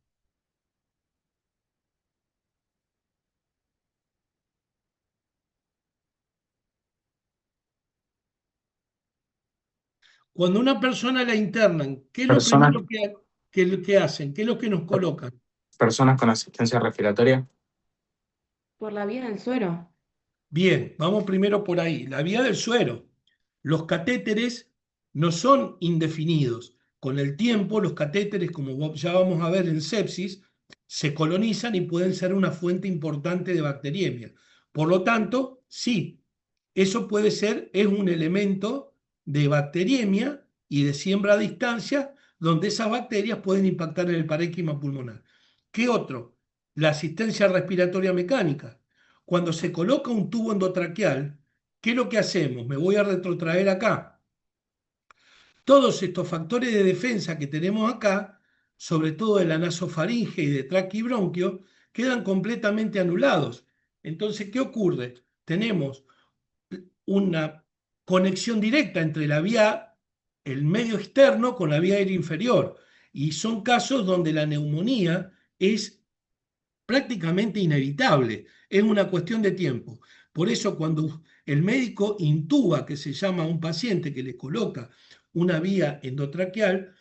Cuando una persona la internan, ¿qué es lo Personas, primero que hacen? ¿Qué es lo que nos colocan? personas con asistencia respiratoria. Por la vía del suero. Bien, vamos primero por ahí. La vía del suero. Los catéteres no son indefinidos. Con el tiempo, los catéteres, como ya vamos a ver en sepsis, se colonizan y pueden ser una fuente importante de bacteriemia. Por lo tanto, sí, eso puede ser, es un elemento de bacteriemia y de siembra a distancia, donde esas bacterias pueden impactar en el parénquima pulmonar. ¿Qué otro? La asistencia respiratoria mecánica. Cuando se coloca un tubo endotraqueal, ¿qué es lo que hacemos? Me voy a retrotraer acá. Todos estos factores de defensa que tenemos acá, sobre todo de la nasofaringe y de tráqueo y bronquio, quedan completamente anulados. Entonces, ¿qué ocurre? Tenemos una conexión directa entre el medio externo con la vía aérea inferior. Y son casos donde la neumonía es prácticamente inevitable, es una cuestión de tiempo. Por eso cuando el médico intuba, que se llama a un paciente que le coloca una vía endotraqueal,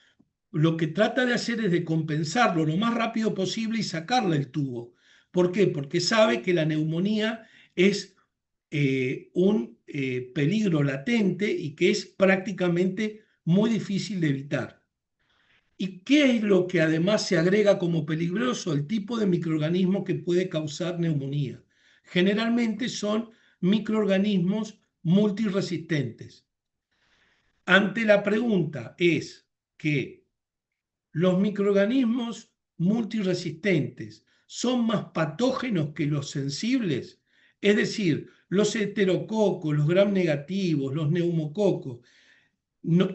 lo que trata de hacer es de compensarlo lo más rápido posible y sacarle el tubo. ¿Por qué? Porque sabe que la neumonía es un peligro latente y que es prácticamente muy difícil de evitar. ¿Y qué es lo que además se agrega como peligroso? El tipo de microorganismo que puede causar neumonía. Generalmente son microorganismos multiresistentes. Ante la pregunta es que los microorganismos multiresistentes son más patógenos que los sensibles, es decir, los heterococos, los gram negativos, los neumococos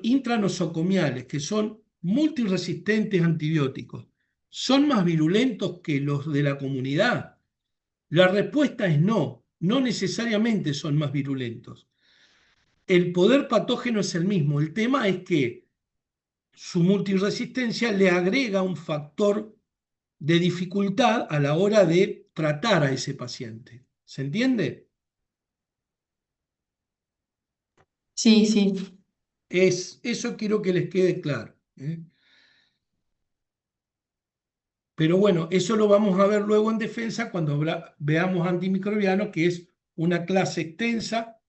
intranosocomiales, que son multiresistentes a antibióticos, ¿son más virulentos que los de la comunidad? La respuesta es no, no necesariamente son más virulentos. El poder patógeno es el mismo, el tema es que su multiresistencia le agrega un factor de dificultad a la hora de tratar a ese paciente. ¿Se entiende? Sí, sí. Eso quiero que les quede claro, ¿eh? Pero bueno, eso lo vamos a ver luego en defensa cuando veamos antimicrobianos, que es una clase extensa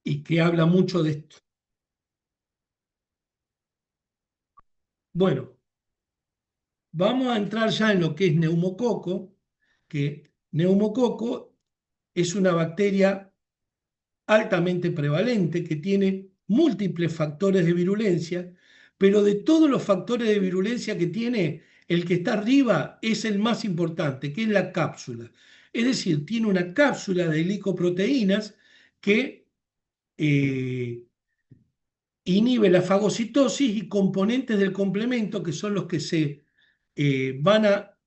y que habla mucho de esto. Bueno, vamos a entrar ya en lo que es neumococo, que neumococo es una bacteria altamente prevalente que tiene múltiples factores de virulencia, pero de todos los factores de virulencia que tiene, el que está arriba es el más importante, que es la cápsula. Es decir, tiene una cápsula de glicoproteínas que inhibe la fagocitosis y componentes del complemento, que son los que se van a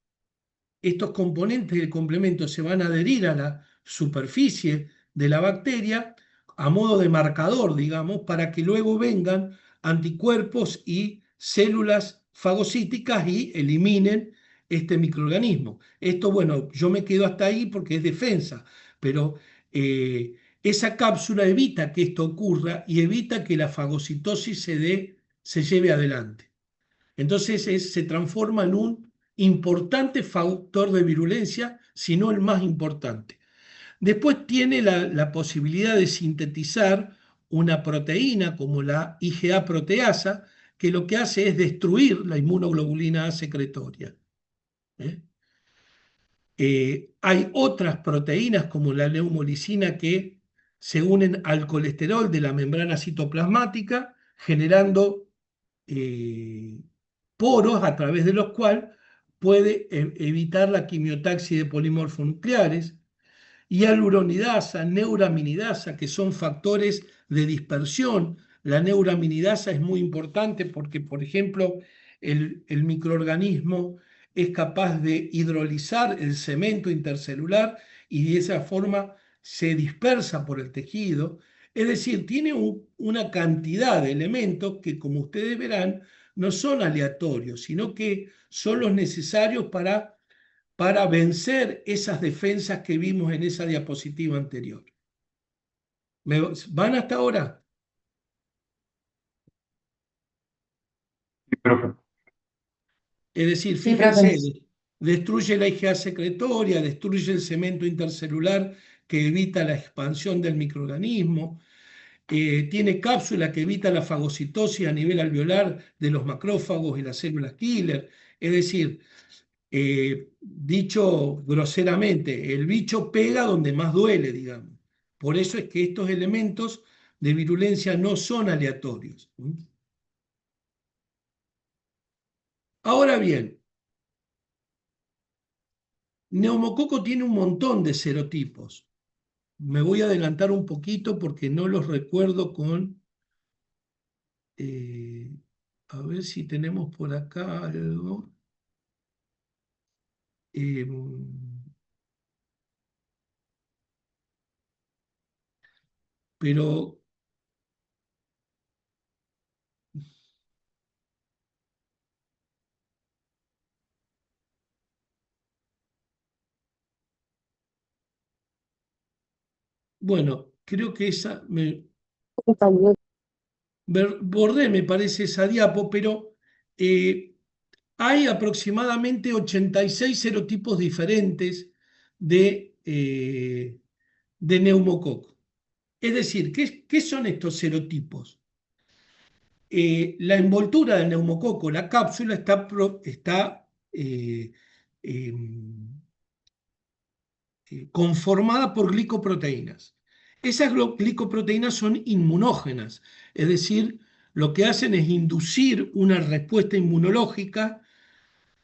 estos componentes del complemento se van a adherir a la superficie de la bacteria a modo de marcador, digamos, para que luego vengan anticuerpos y células fagocíticas y eliminen este microorganismo. Esto, bueno, yo me quedo hasta ahí porque es defensa, pero esa cápsula evita que esto ocurra y evita que la fagocitosis se lleve adelante. Entonces se transforma en un importante factor de virulencia, si no el más importante. Después tiene la posibilidad de sintetizar una proteína como la IgA proteasa, que lo que hace es destruir la inmunoglobulina A secretoria. ¿Eh? Hay otras proteínas como la neumolicina que se unen al colesterol de la membrana citoplasmática, generando poros a través de los cuales puede evitar la quimiotaxis de polimorfonucleares, y aluronidasa, neuraminidasa, que son factores de dispersión. La neuraminidasa es muy importante porque, por ejemplo, el microorganismo es capaz de hidrolizar el cemento intercelular y de esa forma se dispersa por el tejido. Es decir, tiene una cantidad de elementos que, como ustedes verán, no son aleatorios, sino que son los necesarios para vencer esas defensas que vimos en esa diapositiva anterior. ¿Van hasta ahora? Sí, profe. Es decir, Sí, profe. fíjense, destruye la IgA secretoria, destruye el cemento intercelular que evita la expansión del microorganismo, tiene cápsula que evita la fagocitosis a nivel alveolar de los macrófagos y las células killer. Es decir, dicho groseramente, el bicho pega donde más duele, digamos. Por eso es que estos elementos de virulencia no son aleatorios. Ahora bien, neumococo tiene un montón de serotipos. Me voy a adelantar un poquito porque no los recuerdo con... a ver si tenemos por acá algo. Eh, pero Bueno, creo que borré, me parece, esa diapo, pero eh, hay aproximadamente 86 serotipos diferentes de neumococo. Es decir, ¿qué son estos serotipos? La envoltura del neumococo, la cápsula, está em, conformada por glicoproteínas. Esas glicoproteínas son inmunógenas, es decir, lo que hacen es inducir una respuesta inmunológica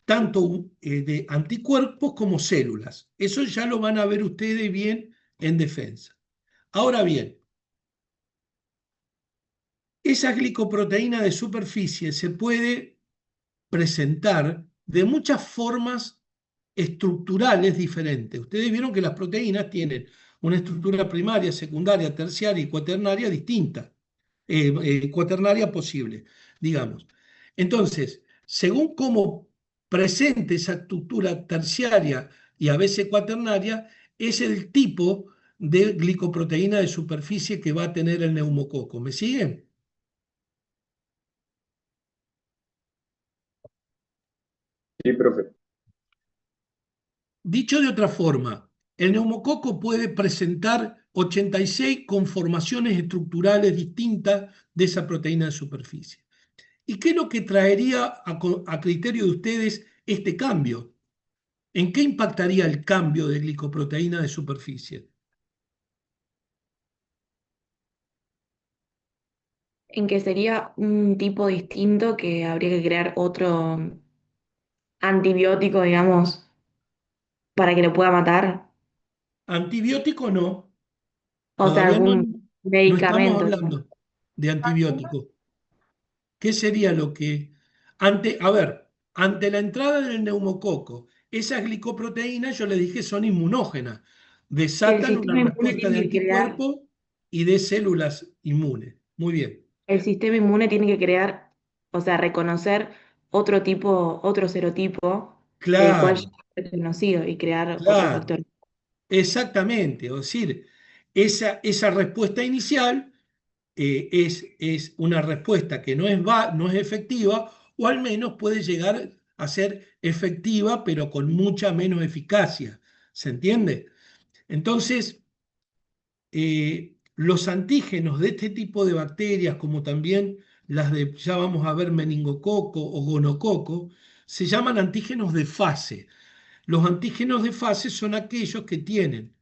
tanto de anticuerpos como células. Eso ya lo van a ver ustedes bien en defensa. Ahora bien, esa glicoproteína de superficie se puede presentar de muchas formas estructurales diferentes. Ustedes vieron que las proteínas tienen una estructura primaria, secundaria, terciaria y cuaternaria distinta, cuaternaria posible, digamos. Entonces, según cómo presente esa estructura terciaria y a veces cuaternaria, es el tipo de glicoproteína de superficie que va a tener el neumococo. ¿Me siguen? Sí, profe. Dicho de otra forma, el neumococo puede presentar 86 conformaciones estructurales distintas de esa proteína de superficie. ¿Y qué es lo que traería a criterio de ustedes este cambio? ¿En qué impactaría el cambio de glicoproteína de superficie? En que sería un tipo distinto que habría que crear otro antibiótico, digamos, para que lo pueda matar. Antibiótico no, O sea, todavía algún no estamos medicamento. hablando de antibiótico. ¿Qué sería lo que, ante la entrada del neumococo, esas glicoproteínas, yo les dije, son inmunógenas, El desatan una sistema inmune respuesta de tiene que crear, anticuerpos y de células inmunes. Muy bien. el sistema inmune tiene que crear, o sea, reconocer otro tipo, otro serotipo del cual ya Claro, es conocido y crear otro claro, factor. exactamente. Es decir, esa respuesta inicial es una respuesta que no es efectiva o al menos puede llegar a ser efectiva, pero con mucha menos eficacia. ¿Se entiende? Entonces, los antígenos de este tipo de bacterias, como también las de, ya vamos a ver, meningococo o gonococo, se llaman antígenos de fase. Los antígenos de fase son aquellos que tienen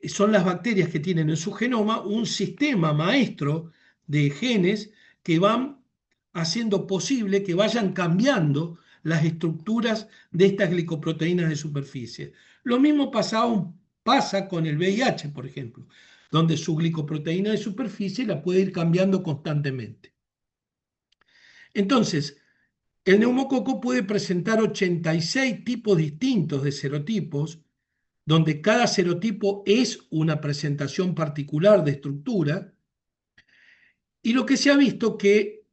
son las bacterias que tienen en su genoma un sistema maestro de genes que van haciendo posible que vayan cambiando las estructuras de estas glicoproteínas de superficie. Lo mismo pasa con el VIH, por ejemplo, donde su glicoproteína de superficie la puede ir cambiando constantemente. Entonces, el neumococo puede presentar 86 tipos distintos de serotipos donde cada serotipo es una presentación particular de estructura, y lo que se ha visto que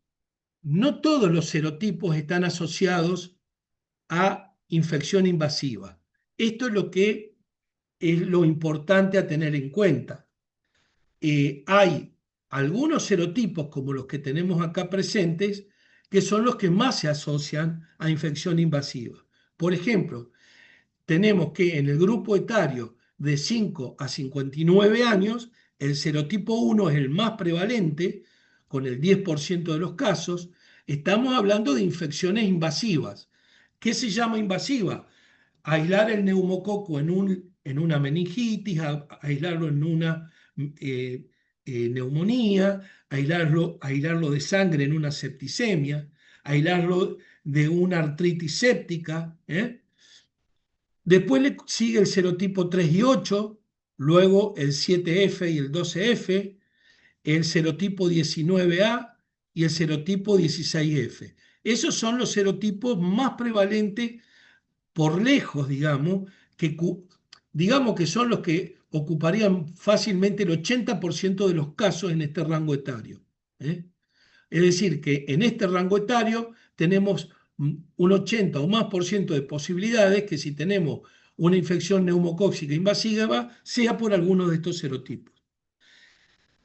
no todos los serotipos están asociados a infección invasiva. Esto es lo importante a tener en cuenta. Hay algunos serotipos, como los que tenemos acá presentes, que son los que más se asocian a infección invasiva. Por ejemplo, tenemos que en el grupo etario de 5 a 59 años, el serotipo 1 es el más prevalente, con el 10% de los casos. Estamos hablando de infecciones invasivas. ¿Qué se llama invasiva? Aislar el neumococo en una meningitis, aislarlo en una neumonía, aislarlo de sangre en una septicemia, aislarlo de una artritis séptica, ¿eh? Después le sigue el serotipo 3 y 8, luego el 7F y el 12F, el serotipo 19A y el serotipo 16F. Esos son los serotipos más prevalentes por lejos, digamos que son los que ocuparían fácilmente el 80% de los casos en este rango etario. ¿Eh? Es decir, que en este rango etario tenemos un 80 o más por ciento de posibilidades que si tenemos una infección neumocóxica invasiva, sea por alguno de estos serotipos.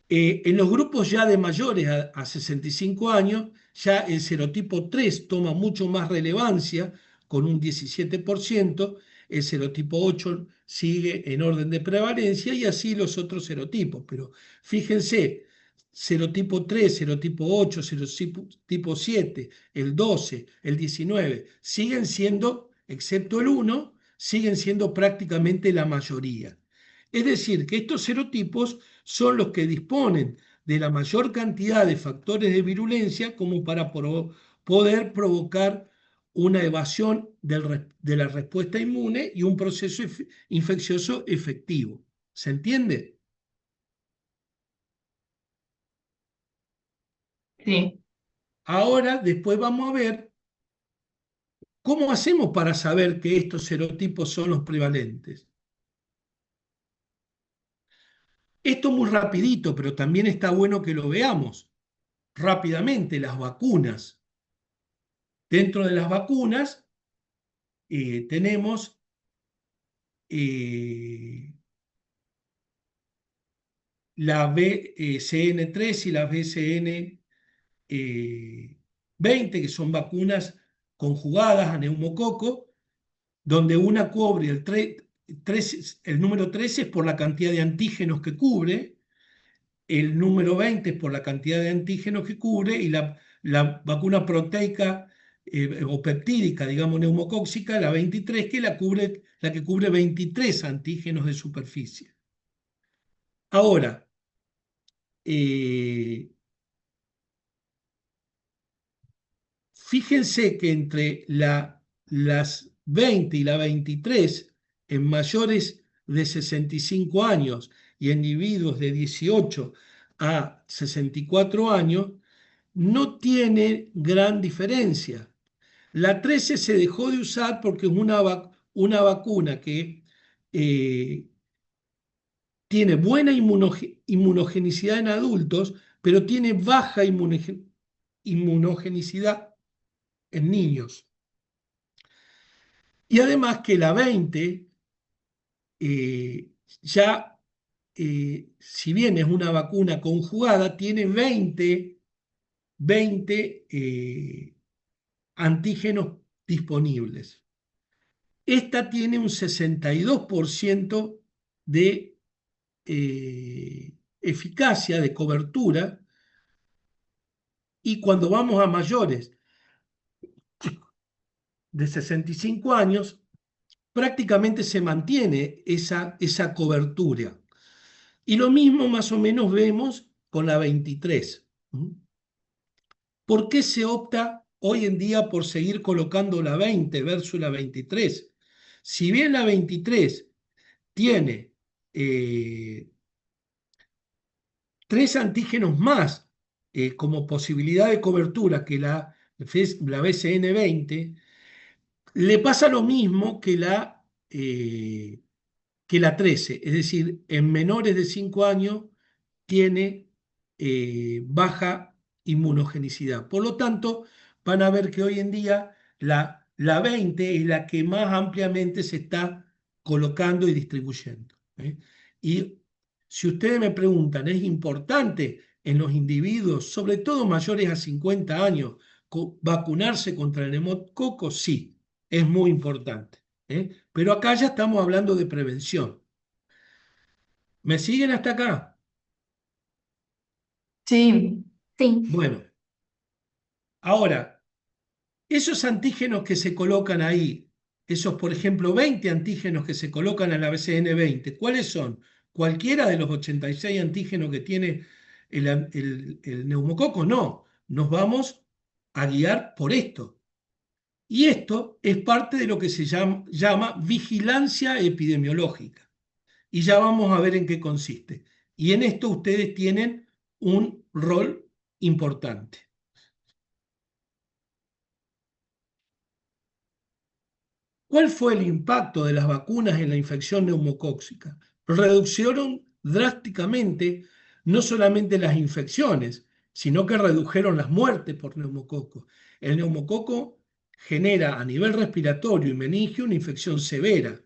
En los grupos ya de mayores a 65 años, ya el serotipo 3 toma mucho más relevancia, con un 17%, el serotipo 8 sigue en orden de prevalencia y así los otros serotipos. Pero fíjense, serotipo 3, serotipo 8, serotipo 7, el 12, el 19, siguen siendo, excepto el 1, siguen siendo prácticamente la mayoría. Es decir, que estos serotipos son los que disponen de la mayor cantidad de factores de virulencia como para poder provocar una evasión de la respuesta inmune y un proceso infeccioso efectivo. ¿Se entiende? Sí. Ahora, después vamos a ver cómo hacemos para saber que estos serotipos son los prevalentes. Esto muy rapidito, pero también está bueno que lo veamos rápidamente, las vacunas. Dentro de las vacunas tenemos la BCN3 y la BCN20, que son vacunas conjugadas a neumococo, donde una cubre el número 13 es por la cantidad de antígenos que cubre, el número 20 es por la cantidad de antígenos que cubre, y la vacuna proteica o peptídica, digamos, neumocóxica, la 23, que la que cubre 23 antígenos de superficie. Ahora, fíjense que entre las 20 y la 23, en mayores de 65 años y en individuos de 18 a 64 años, no tiene gran diferencia. La 13 se dejó de usar porque es una vacuna que tiene buena inmunogenicidad en adultos, pero tiene baja inmunogenicidad en niños. Y además que la 20 si bien es una vacuna conjugada, tiene 20 antígenos disponibles. Esta tiene un 62% de eficacia, de cobertura, y cuando vamos a mayores de 65 años, prácticamente se mantiene esa cobertura. Y lo mismo más o menos vemos con la 23. ¿Por qué se opta hoy en día por seguir colocando la 20 versus la 23? Si bien la 23 tiene 3 antígenos más como posibilidad de cobertura que la BCN20, le pasa lo mismo que la 13, es decir, en menores de 5 años tiene baja inmunogenicidad. Por lo tanto, van a ver que hoy en día la 20 es la que más ampliamente se está colocando y distribuyendo. Y si ustedes me preguntan, ¿es importante en los individuos, sobre todo mayores a 50 años, vacunarse contra el neumococo? Sí, es muy importante. Pero acá ya estamos hablando de prevención. ¿Me siguen hasta acá? Sí. Sí. Bueno, ahora, esos antígenos que se colocan ahí, esos, por ejemplo, 20 antígenos que se colocan en la BCN20, ¿cuáles son? ¿Cualquiera de los 86 antígenos que tiene el neumococo? No, nos vamos a guiar por esto. Y esto es parte de lo que se llama vigilancia epidemiológica. Y ya vamos a ver en qué consiste. Y en esto ustedes tienen un rol importante. ¿Cuál fue el impacto de las vacunas en la infección neumocóxica? Redujeron drásticamente no solamente las infecciones, sino que redujeron las muertes por neumococo. El neumococo genera a nivel respiratorio y meningio una infección severa.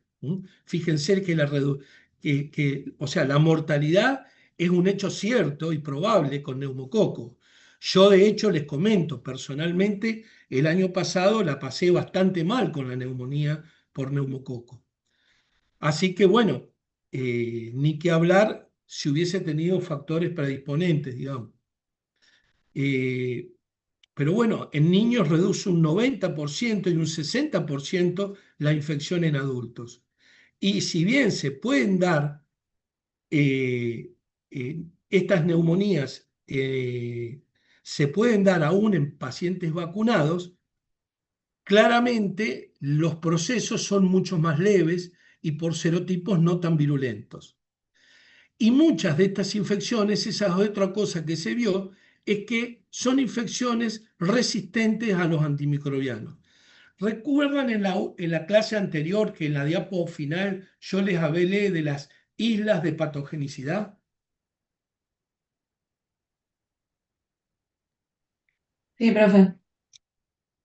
Fíjense que o sea, la mortalidad es un hecho cierto y probable con neumococo. Yo, de hecho, les comento, personalmente, el año pasado la pasé bastante mal con la neumonía por neumococo. Así que, bueno, ni que hablar si hubiese tenido factores predisponentes, digamos. Eh, pero bueno, en niños reduce un 90% y un 60% la infección en adultos. Y si bien se pueden dar estas neumonías, se pueden dar aún en pacientes vacunados, claramente los procesos son mucho más leves y por serotipos no tan virulentos. Y muchas de estas infecciones, esa es otra cosa que se vio, es que son infecciones resistentes a los antimicrobianos. ¿Recuerdan en la clase anterior que en la diapo final yo les hablé de las islas de patogenicidad? Sí, profe.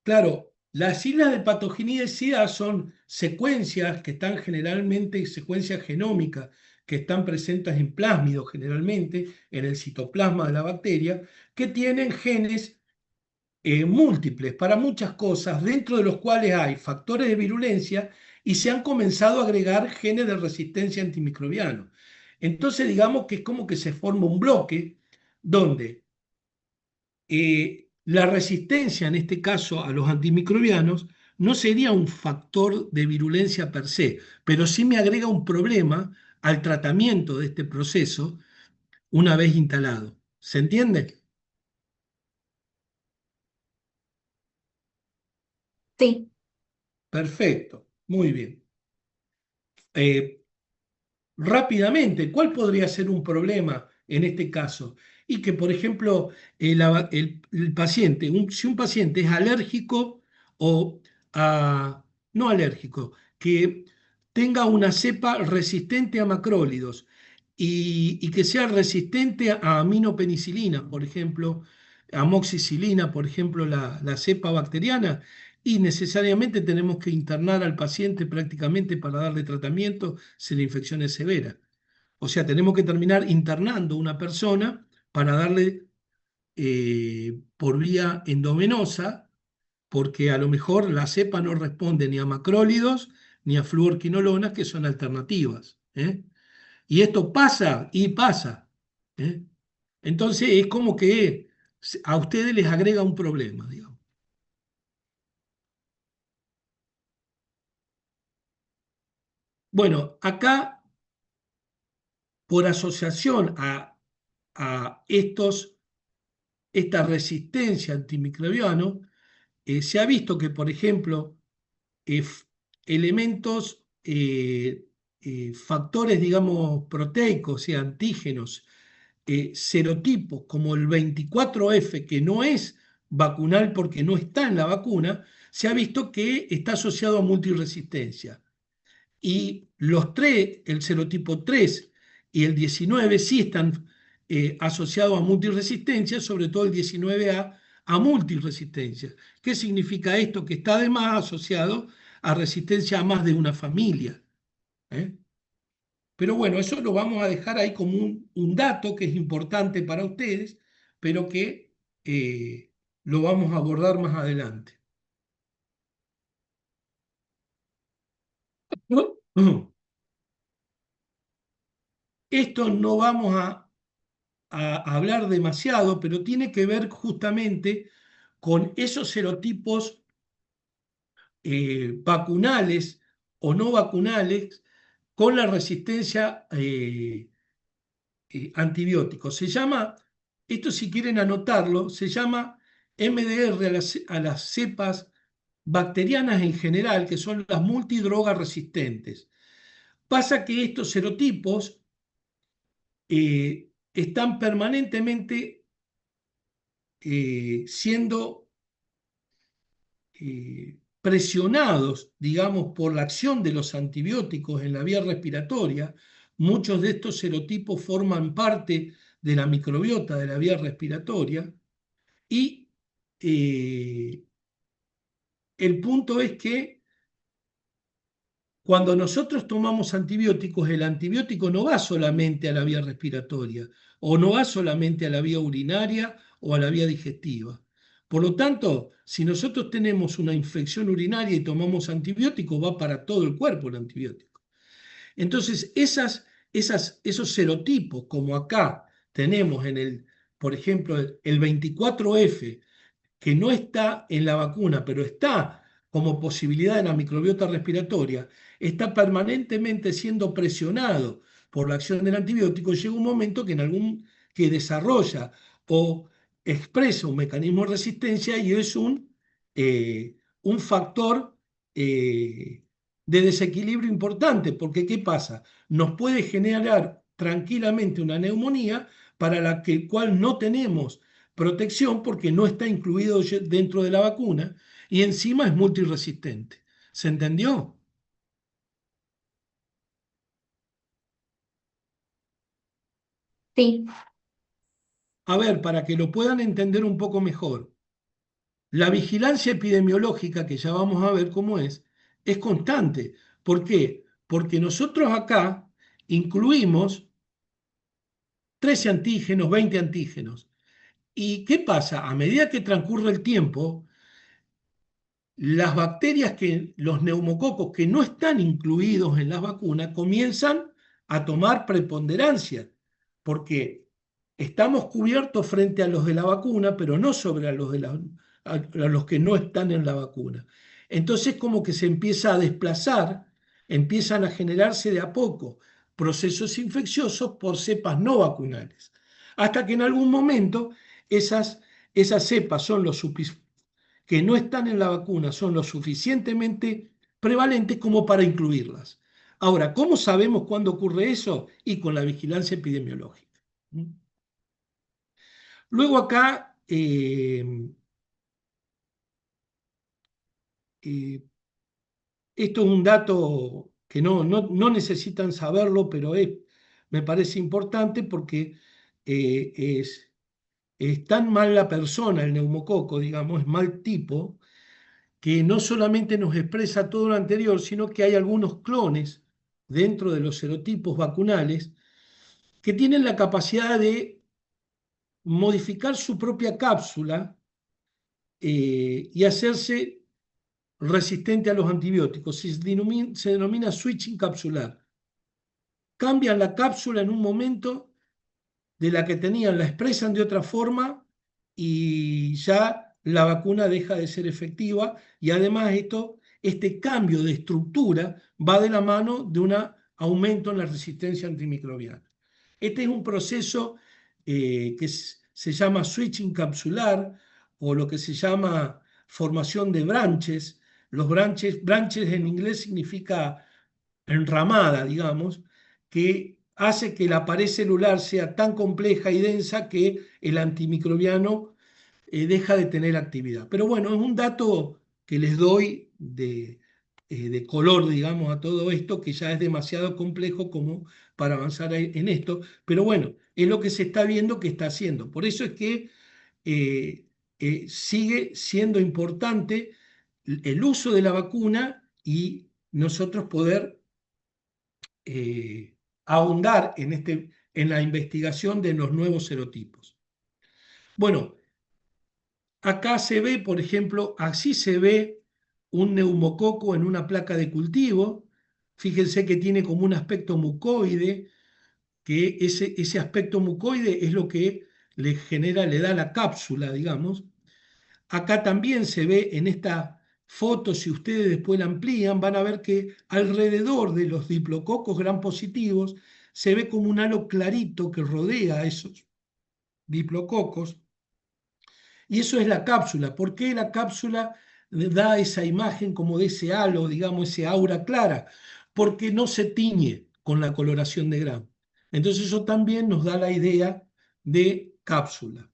Claro, las islas de patogenicidad son secuencias que están generalmente, secuencias genómicas, que están presentes en plásmidos generalmente, en el citoplasma de la bacteria, que tienen genes múltiples para muchas cosas, dentro de los cuales hay factores de virulencia y se han comenzado a agregar genes de resistencia antimicrobiana. Entonces, digamos que es como que se forma un bloque donde la resistencia, en este caso a los antimicrobianos, no sería un factor de virulencia per se, pero sí me agrega un problema al tratamiento de este proceso una vez instalado. ¿Se entiende? Sí. Perfecto, muy bien. Eh, Rápidamente, ¿cuál podría ser un problema en este caso? Y que, por ejemplo, el paciente, si un paciente es alérgico o no alérgico, que tenga una cepa resistente a macrólidos y que sea resistente a aminopenicilina, por ejemplo, amoxicilina, por ejemplo, la cepa bacteriana, y necesariamente tenemos que internar al paciente prácticamente para darle tratamiento si la infección es severa. O sea, tenemos que terminar internando a una persona para darle por vía endovenosa, porque a lo mejor la cepa no responde ni a macrólidos ni a fluorquinolonas, que son alternativas. Y esto pasa y pasa. ¿eh? Entonces es como que a ustedes les agrega un problema, digamos. Bueno, acá, por asociación a esta resistencia antimicrobiana, se ha visto que, por ejemplo, elementos, factores, digamos, proteicos y antígenos, serotipos como el 24F, que no es vacunal porque no está en la vacuna, se ha visto que está asociado a multiresistencia. Y los tres, el serotipo 3 y el 19, sí están asociados a multiresistencia, sobre todo el 19A a multiresistencia. ¿Qué significa esto? Que está además asociado a resistencia a más de una familia. ¿eh? Pero bueno, eso lo vamos a dejar ahí como un dato que es importante para ustedes, pero que lo vamos a abordar más adelante. Esto no vamos a hablar demasiado, pero tiene que ver justamente con esos serotipos vacunales o no vacunales con la resistencia antibióticos. Se llama, esto si quieren anotarlo, se llama MDR a las cepas bacterianas en general, que son las multidrogas resistentes. Pasa que estos serotipos están permanentemente siendo presionados, digamos, por la acción de los antibióticos en la vía respiratoria. Muchos de estos serotipos forman parte de la microbiota de la vía respiratoria y el punto es que cuando nosotros tomamos antibióticos, el antibiótico no va solamente a la vía respiratoria, o no va solamente a la vía urinaria o a la vía digestiva. Por lo tanto, si nosotros tenemos una infección urinaria y tomamos antibiótico, va para todo el cuerpo el antibiótico. Entonces, esos serotipos, como acá tenemos por ejemplo, el 24F, que no está en la vacuna, pero está como posibilidad en la microbiota respiratoria, está permanentemente siendo presionado por la acción del antibiótico, llega un momento que desarrolla o expresa un mecanismo de resistencia y es un factor de desequilibrio importante, porque ¿qué pasa? Nos puede generar tranquilamente una neumonía para la cual no tenemos protección porque no está incluido dentro de la vacuna y encima es multiresistente. ¿Se entendió? Sí, A ver, para que lo puedan entender un poco mejor, la vigilancia epidemiológica, que ya vamos a ver cómo es constante. ¿Por qué? Porque nosotros acá incluimos 13 antígenos, 20 antígenos. ¿Y qué pasa? A medida que transcurre el tiempo, las bacterias los neumococos que no están incluidos en las vacunas comienzan a tomar preponderancia, porque estamos cubiertos frente a los de la vacuna, pero no sobre a los que no están en la vacuna. Entonces como que se empieza a desplazar, empiezan a generarse de a poco procesos infecciosos por cepas no vacunales, hasta que en algún momento esas cepas son que no están en la vacuna son lo suficientemente prevalentes como para incluirlas. Ahora, ¿cómo sabemos cuándo ocurre eso? Y con la vigilancia epidemiológica. Luego acá, esto es un dato que no necesitan saberlo, pero me parece importante porque es tan mal la persona, el neumococo, digamos, es mal tipo, que no solamente nos expresa todo lo anterior, sino que hay algunos clones dentro de los serotipos vacunales que tienen la capacidad de modificar su propia cápsula y hacerse resistente a los antibióticos. Se denomina switching capsular. Cambian la cápsula en un momento de la que tenían, la expresan de otra forma y ya la vacuna deja de ser efectiva y además este cambio de estructura va de la mano de un aumento en la resistencia antimicrobiana. Este es un proceso que se llama switching capsular o lo que se llama formación de branches. Los branches en inglés significa enramada, digamos, que hace que la pared celular sea tan compleja y densa que el antimicrobiano deja de tener actividad. Pero bueno, es un dato que les doy de color, digamos, a todo esto, que ya es demasiado complejo como para avanzar en esto, pero bueno, es lo que se está viendo que está haciendo. Por eso es que sigue siendo importante el uso de la vacuna y nosotros poder ahondar en la investigación de los nuevos serotipos. Bueno, acá se ve, por ejemplo, así se ve un neumococo en una placa de cultivo. Fíjense que tiene como un aspecto mucoide, que ese aspecto mucoide es lo que le da la cápsula, digamos. Acá también se ve en esta foto, si ustedes después la amplían, van a ver que alrededor de los diplococos gram positivos se ve como un halo clarito que rodea a esos diplococos. Y eso es la cápsula. ¿Por qué la cápsula da esa imagen como de ese halo, digamos, ese aura clara? Porque no se tiñe con la coloración de Gram. Entonces eso también nos da la idea de cápsula.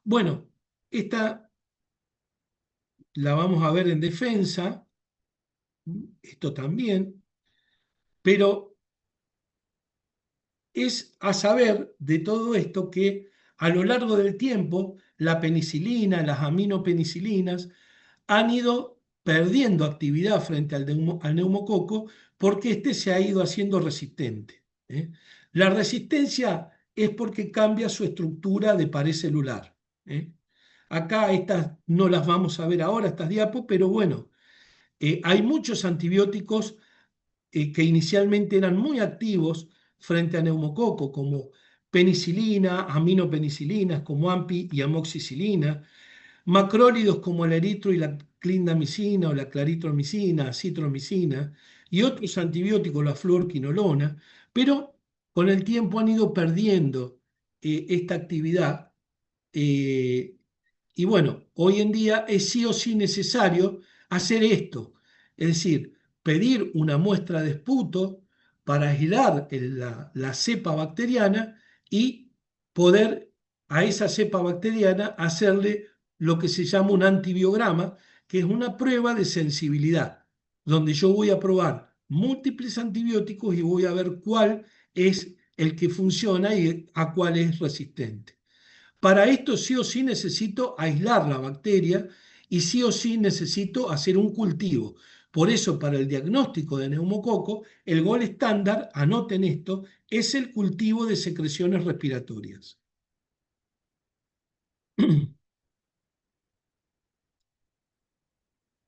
Bueno, esta la vamos a ver en defensa, esto también, pero es a saber de todo esto que a lo largo del tiempo la penicilina, las aminopenicilinas, han ido perdiendo actividad frente al neumococo porque éste se ha ido haciendo resistente. La resistencia es porque cambia su estructura de pared celular. Acá estas no las vamos a ver ahora, estas diapos, pero bueno, hay muchos antibióticos que inicialmente eran muy activos frente a neumococo, como penicilina, aminopenicilinas, como ampi y amoxicilina, macrólidos como el eritro y la clindamicina o la claritromicina, citromicina, y otros antibióticos, la fluorquinolona, pero con el tiempo han ido perdiendo esta actividad. Y bueno, hoy en día es sí o sí necesario hacer esto, es decir, pedir una muestra de esputo para aislar la cepa bacteriana y poder a esa cepa bacteriana hacerle lo que se llama un antibiograma, que es una prueba de sensibilidad, donde yo voy a probar múltiples antibióticos y voy a ver cuál es el que funciona y a cuál es resistente. Para esto sí o sí necesito aislar la bacteria y sí o sí necesito hacer un cultivo. Por eso, para el diagnóstico de neumococo, el gol estándar, anoten esto, es el cultivo de secreciones respiratorias.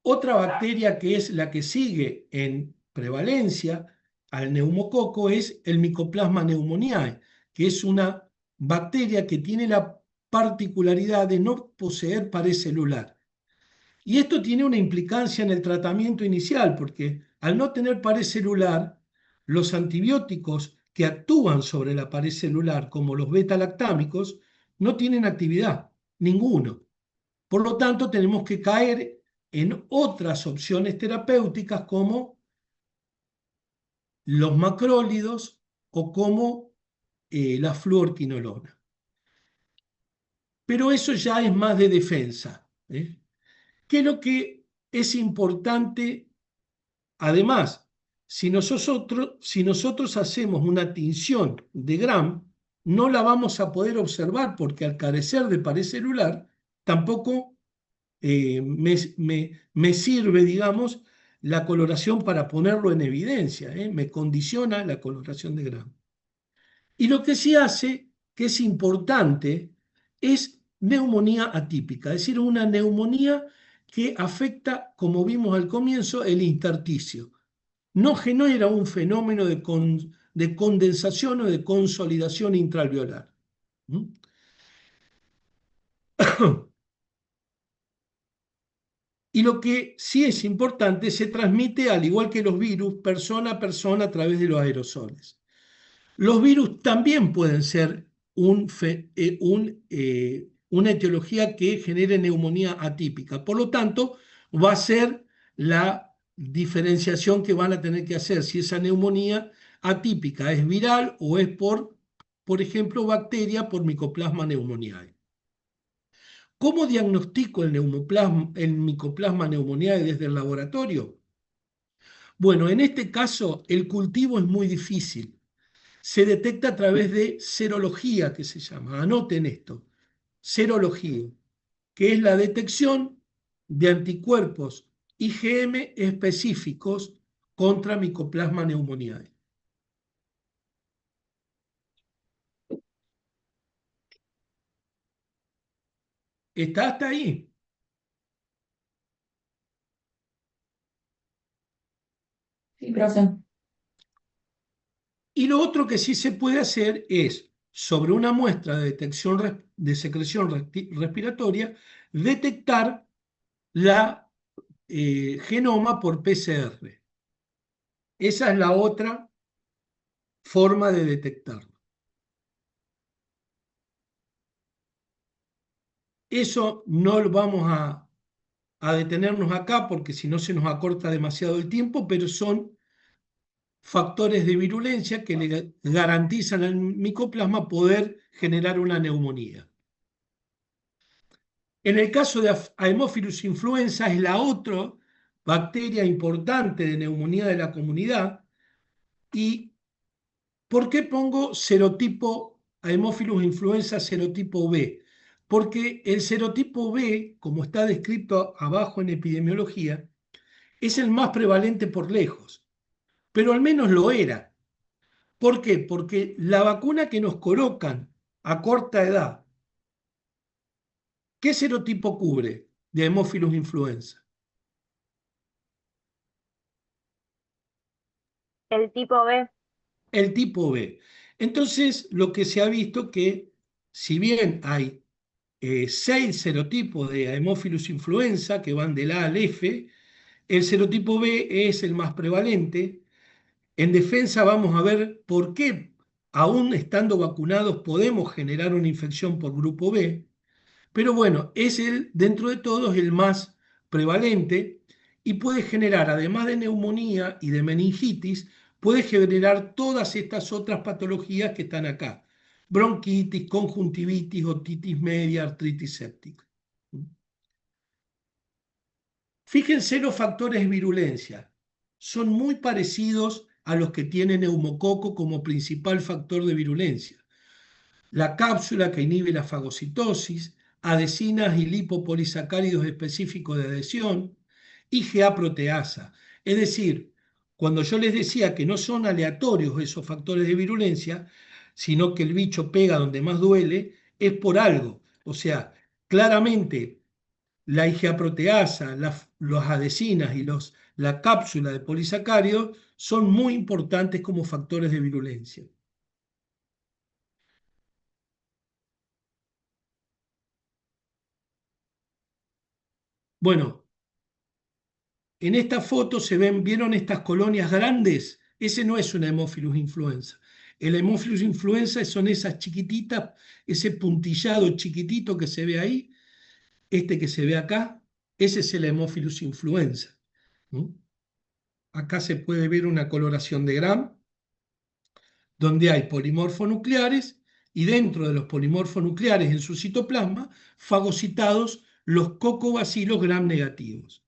Otra bacteria que es la que sigue en prevalencia al neumococo es el Mycoplasma pneumoniae, que es una bacteria que tiene la particularidad de no poseer pared celular. Y esto tiene una implicancia en el tratamiento inicial, porque al no tener pared celular, los antibióticos que actúan sobre la pared celular, como los beta-lactámicos, no tienen actividad, ninguno. Por lo tanto, tenemos que caer en otras opciones terapéuticas como los macrólidos o como la fluorquinolona. Pero eso ya es más de defensa. ¿Qué es lo que es importante? Además, si nosotros hacemos una tinción de Gram, no la vamos a poder observar porque al carecer de pared celular, tampoco me sirve, digamos, la coloración para ponerlo en evidencia, me condiciona la coloración de Gram. Y lo que sí hace, que es importante, es neumonía atípica, es decir, una neumonía que afecta, como vimos al comienzo, el intersticio. No genera un fenómeno de condensación o de consolidación intraalveolar. Y lo que sí es importante, se transmite, al igual que los virus, persona a persona a través de los aerosoles. Los virus también pueden ser una etiología que genere neumonía atípica. Por lo tanto, va a ser la diferenciación que van a tener que hacer si esa neumonía atípica es viral o es por ejemplo, bacteria por Mycoplasma pneumoniae. ¿Cómo diagnostico el Mycoplasma pneumoniae desde el laboratorio? Bueno, en este caso el cultivo es muy difícil. Se detecta a través de serología, que se llama. Anoten esto. Serología, que es la detección de anticuerpos IgM específicos contra Mycoplasma pneumoniae. ¿Está hasta ahí? Sí, profe. Y lo otro que sí se puede hacer es, sobre una muestra de detección de secreción respiratoria, detectar la genoma por PCR. Esa es la otra forma de detectarlo. Eso no lo vamos a detenernos acá porque si no se nos acorta demasiado el tiempo, pero son factores de virulencia que le garantizan al micoplasma poder generar una neumonía. En el caso de Haemophilus influenza es la otra bacteria importante de neumonía de la comunidad. ¿Y por qué pongo serotipo Haemophilus influenza serotipo B? Porque el serotipo B, como está descrito abajo en epidemiología, es el más prevalente por lejos, pero al menos lo era. ¿Por qué? Porque la vacuna que nos colocan a corta edad, ¿qué serotipo cubre de Haemophilus influenza? El tipo B. El tipo B. Entonces, lo que se ha visto que, si bien hay 6 serotipos de Haemophilus influenza que van del A al F, el serotipo B es el más prevalente. En defensa vamos a ver por qué, aún estando vacunados, podemos generar una infección por grupo B. Pero bueno, es dentro de todos, el más prevalente y puede generar, además de neumonía y de meningitis, puede generar todas estas otras patologías que están acá: bronquitis, conjuntivitis, otitis media, artritis séptica. Fíjense los factores de virulencia. Son muy parecidos a los que tiene neumococo como principal factor de virulencia: la cápsula, que inhibe la fagocitosis, adhesinas y lipopolisacáridos específicos de adhesión, IgA proteasa. Es decir, cuando yo les decía que no son aleatorios esos factores de virulencia, sino que el bicho pega donde más duele, es por algo. O sea, claramente la IgA proteasa, las adhesinas y la cápsula de polisacáridos son muy importantes como factores de virulencia. Bueno, en esta foto ¿vieron estas colonias grandes? Ese no es una Haemophilus influenza. El Haemophilus influenza son esas chiquititas, ese puntillado chiquitito que se ve ahí, este que se ve acá, ese es el Haemophilus influenza. ¿No? Acá se puede ver una coloración de Gram, donde hay polimorfonucleares, y dentro de los polimorfonucleares en su citoplasma, fagocitados los cocobacilos Gram negativos.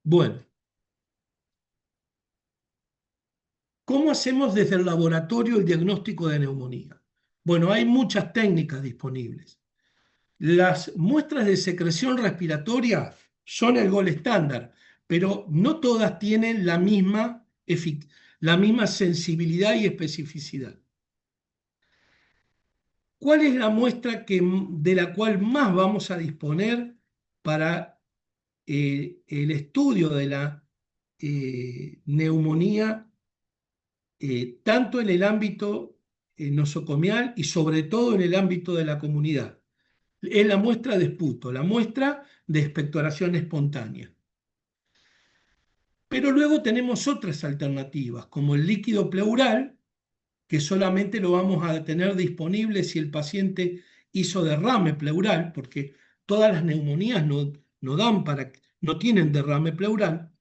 Bueno, ¿cómo hacemos desde el laboratorio el diagnóstico de neumonía? Bueno, hay muchas técnicas disponibles. Las muestras de secreción respiratoria son el gold estándar, pero no todas tienen la misma sensibilidad y especificidad. ¿Cuál es la muestra de la cual más vamos a disponer para el estudio de la neumonía, tanto en el ámbito nosocomial y sobre todo en el ámbito de la comunidad? Es la muestra de esputo, la muestra de expectoración espontánea. Pero luego tenemos otras alternativas, como el líquido pleural, que solamente lo vamos a tener disponible si el paciente hizo derrame pleural, porque todas las neumonías no tienen derrame pleural.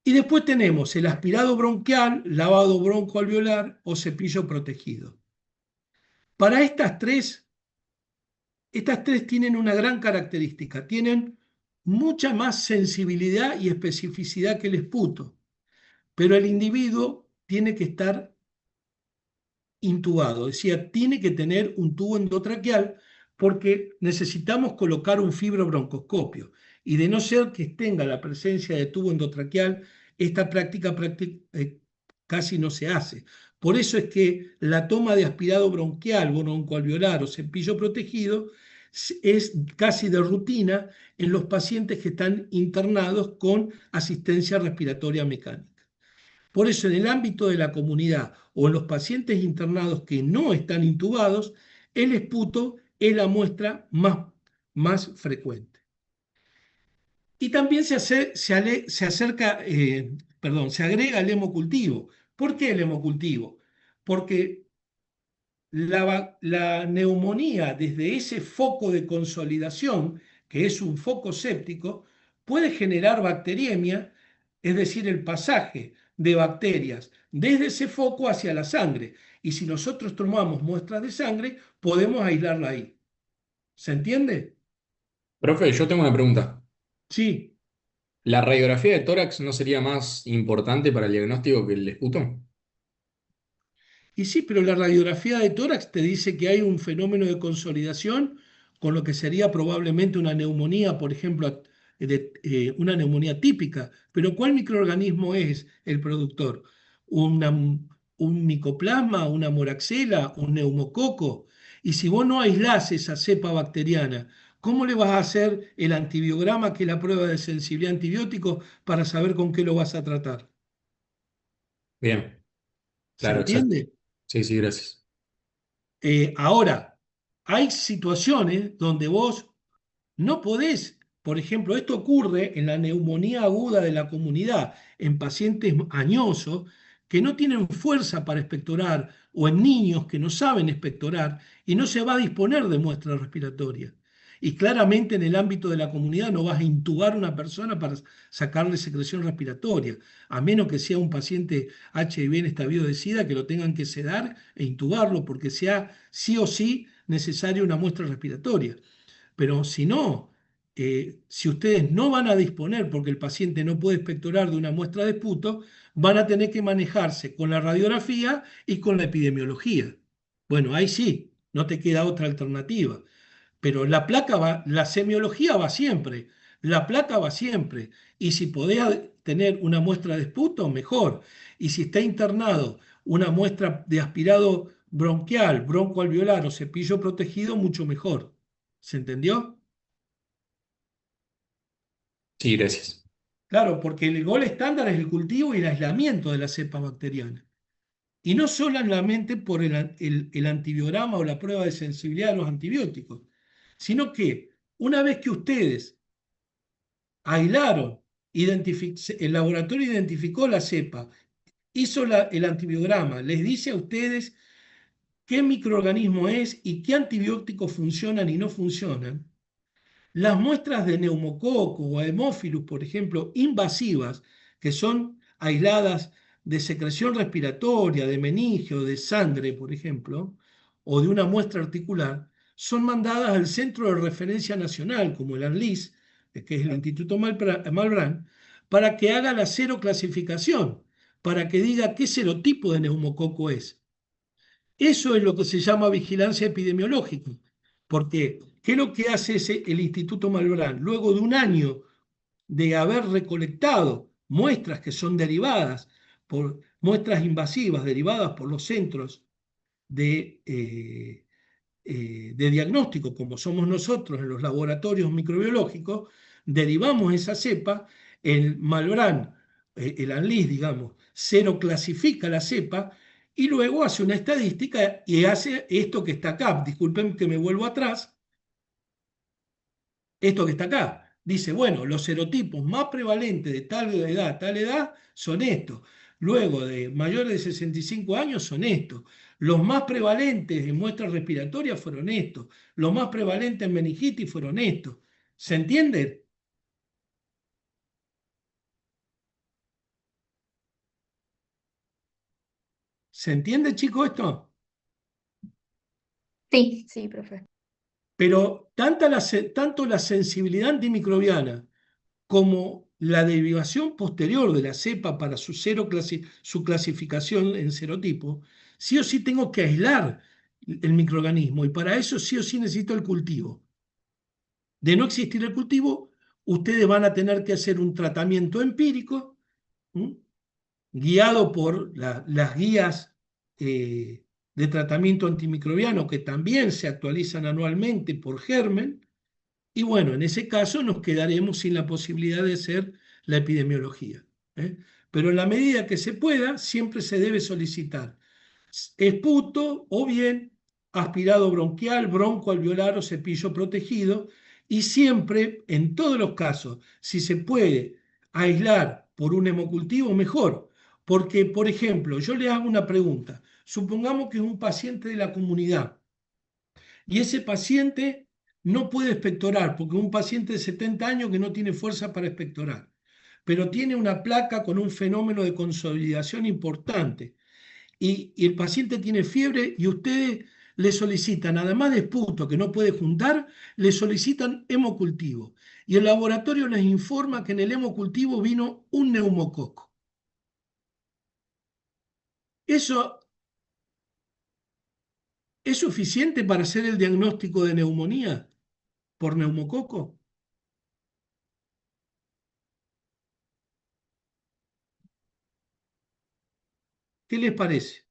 Y después tenemos el aspirado bronquial, lavado broncoalveolar o cepillo protegido. Para estas tres tienen una gran característica: tienen mucha más sensibilidad y especificidad que el esputo, pero el individuo tiene que estar intubado, es decir, tiene que tener un tubo endotraqueal, porque necesitamos colocar un fibrobroncoscopio, y de no ser que tenga la presencia de tubo endotraqueal, esta práctica casi no se hace. Por eso es que la toma de aspirado bronquial, broncoalveolar o cepillo protegido es casi de rutina en los pacientes que están internados con asistencia respiratoria mecánica. Por eso, en el ámbito de la comunidad o en los pacientes internados que no están intubados, el esputo es la muestra más frecuente. Y también se agrega el hemocultivo. ¿Por qué el hemocultivo? Porque la neumonía, desde ese foco de consolidación, que es un foco séptico, puede generar bacteriemia, es decir, el pasaje de bacterias desde ese foco hacia la sangre. Y si nosotros tomamos muestras de sangre, podemos aislarla ahí. ¿Se entiende? Profe, yo tengo una pregunta. Sí. ¿La radiografía de tórax no sería más importante para el diagnóstico que el esputo? Y sí, pero la radiografía de tórax te dice que hay un fenómeno de consolidación con lo que sería probablemente una neumonía, por ejemplo, una neumonía típica. Pero ¿cuál microorganismo es el productor? Una- un micoplasma, una moraxela, un neumococo. Y si vos no aislás esa cepa bacteriana, ¿cómo le vas a hacer el antibiograma, que es la prueba de sensibilidad a antibióticos, para saber con qué lo vas a tratar? Bien, ¿Se claro, exacto. entiende? Sí, sí, gracias. Ahora, hay situaciones donde vos no podés, por ejemplo, esto ocurre en la neumonía aguda de la comunidad, en pacientes añosos que no tienen fuerza para expectorar o en niños que no saben expectorar y no se va a disponer de muestra respiratoria. Y claramente en el ámbito de la comunidad no vas a intubar a una persona para sacarle secreción respiratoria, a menos que sea un paciente HIV en estadio de SIDA que lo tengan que sedar e intubarlo porque sea sí o sí necesaria una muestra respiratoria. Pero si no, si ustedes no van a disponer, porque el paciente no puede expectorar de una muestra de esputo, van a tener que manejarse con la radiografía y con la epidemiología. Bueno, ahí sí, no te queda otra alternativa. Pero la placa va, la semiología va siempre, la placa va siempre. Y si podés tener una muestra de esputo, mejor. Y si está internado una muestra de aspirado bronquial, broncoalveolar o cepillo protegido, mucho mejor. ¿Se entendió? Sí, gracias. Claro, porque el gol estándar es el cultivo y el aislamiento de la cepa bacteriana. Y no solamente por el antibiograma o la prueba de sensibilidad a los antibióticos, sino que una vez que ustedes aislaron, el laboratorio identificó la cepa, hizo el antibiograma, les dice a ustedes qué microorganismo es y qué antibióticos funcionan y no funcionan. Las muestras de neumococo o Haemophilus, por ejemplo, invasivas, que son aisladas de secreción respiratoria, de meningio, de sangre, por ejemplo, o de una muestra articular, son mandadas al Centro de Referencia Nacional, como el ANLIS, que es el Instituto Malbrán, para que haga la seroclasificación, para que diga qué serotipo de neumococo es. Eso es lo que se llama vigilancia epidemiológica, porque ¿qué es lo que hace el Instituto Malbrán? Luego de un año de haber recolectado muestras que son derivadas por muestras invasivas, derivadas por los centros de diagnóstico, como somos nosotros en los laboratorios microbiológicos, derivamos esa cepa, el Malbrán, el ANLIS, digamos, cero clasifica la cepa y luego hace una estadística y hace esto que está acá. Disculpen que me vuelvo atrás. Esto que está acá. Dice, bueno, los serotipos más prevalentes de tal edad son estos. Luego de mayores de 65 años son estos. Los más prevalentes en muestras respiratorias fueron estos. Los más prevalentes en meningitis fueron estos. ¿Se entiende? ¿Se entiende, chicos, esto? Sí. Sí, profe. Pero tanto la sensibilidad antimicrobiana como la derivación posterior de la cepa para su clasificación en serotipo, sí o sí tengo que aislar el microorganismo y para eso sí o sí necesito el cultivo. De no existir el cultivo, ustedes van a tener que hacer un tratamiento empírico, ¿m? Guiado por las guías de tratamiento antimicrobiano que también se actualizan anualmente por Germen. Y bueno, en ese caso nos quedaremos sin la posibilidad de hacer la epidemiología. ¿Eh? Pero en la medida que se pueda, siempre se debe solicitar esputo o bien aspirado bronquial, broncoalveolar o cepillo protegido. Y siempre, en todos los casos, si se puede aislar por un hemocultivo, mejor. Porque, por ejemplo, yo le hago una pregunta. Supongamos que es un paciente de la comunidad y ese paciente no puede expectorar, porque es un paciente de 70 años que no tiene fuerza para expectorar, pero tiene una placa con un fenómeno de consolidación importante. Y el paciente tiene fiebre y ustedes le solicitan, además de esputo que no puede juntar, le solicitan hemocultivo. Y el laboratorio les informa que en el hemocultivo vino un neumococo. Eso ¿Es suficiente para hacer el diagnóstico de neumonía por neumococo? ¿Qué les parece?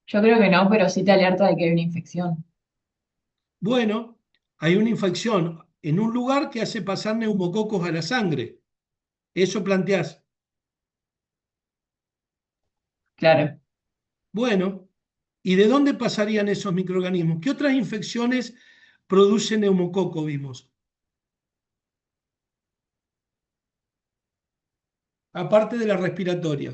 Yo creo que no, pero sí te alerta de que hay una infección. Bueno, hay una infección en un lugar que hace pasar neumococos a la sangre. Eso planteás. Claro. Bueno, ¿y de dónde pasarían esos microorganismos? ¿Qué otras infecciones produce neumococo, vimos? Aparte de la respiratoria.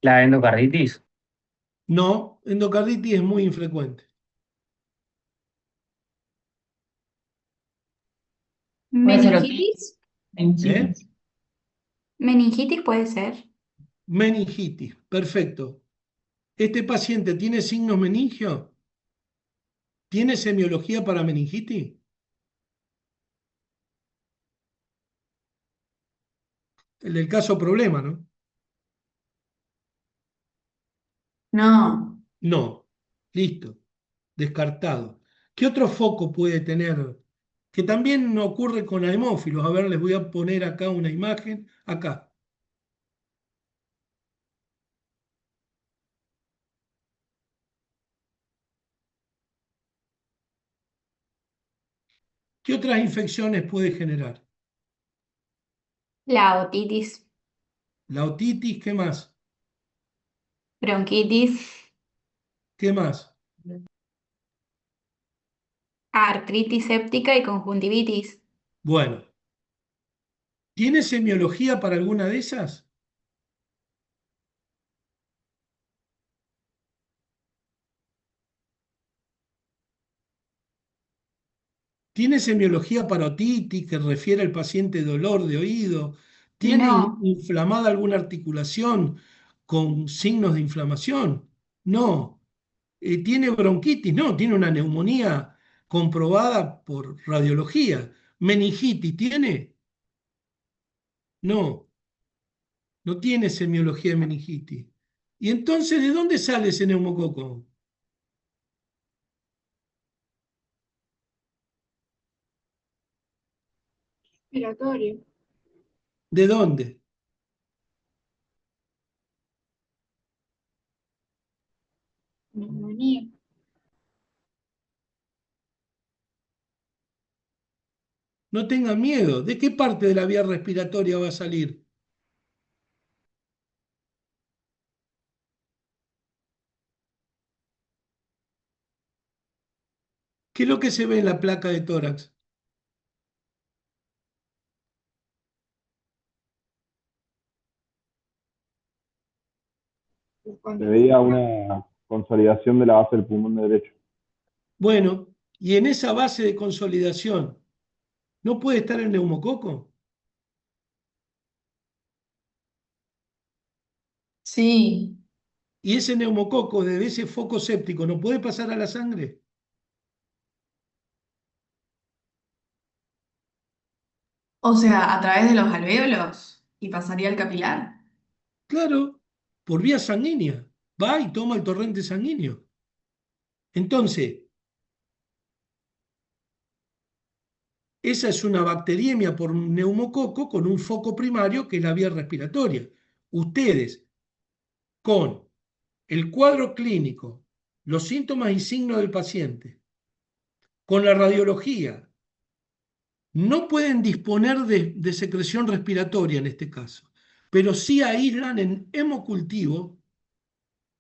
La endocarditis. No, endocarditis es muy infrecuente. Puede ser ¿Meningitis? meningitis. ¿Meningitis puede ser? Meningitis, perfecto. ¿Este paciente tiene signos meningios? ¿Tiene semiología para meningitis? El del caso problema, ¿no? No. No. Listo. Descartado. ¿Qué otro foco puede tener? Que también ocurre con hemófilos. A ver, les voy a poner acá una imagen. Acá. ¿Qué otras infecciones puede generar? La otitis, La otitis, ¿qué más? bronquitis, ¿Qué más? artritis séptica y conjuntivitis. Bueno, ¿tiene semiología para alguna de esas? ¿Tiene semiología para otitis que refiere al paciente dolor de oído? ¿Tiene No, inflamada alguna articulación con signos de inflamación? No. ¿Tiene bronquitis? No, tiene una neumonía comprobada por radiología. ¿Meningitis tiene? No, no tiene semiología de meningitis. ¿Y entonces de dónde sale ese neumococo? respiratorio. ¿De dónde? Neumonía. No tengan miedo. ¿De qué parte de la vía respiratoria va a salir? ¿Qué es lo que se ve en la placa de tórax? Se veía una consolidación de la base del pulmón derecho. Bueno, y en esa base de consolidación, ¿no puede estar el neumococo? Sí. Y ese neumococo desde ese foco séptico no puede pasar a la sangre. O sea, a través de los alvéolos y pasaría al capilar. Claro, por vía sanguínea. Va y toma el torrente sanguíneo. Entonces, esa es una bacteriemia por un neumococo con un foco primario que es la vía respiratoria. Ustedes, con el cuadro clínico, los síntomas y signos del paciente, con la radiología, no pueden disponer de secreción respiratoria en este caso, pero sí aíslan en hemocultivo,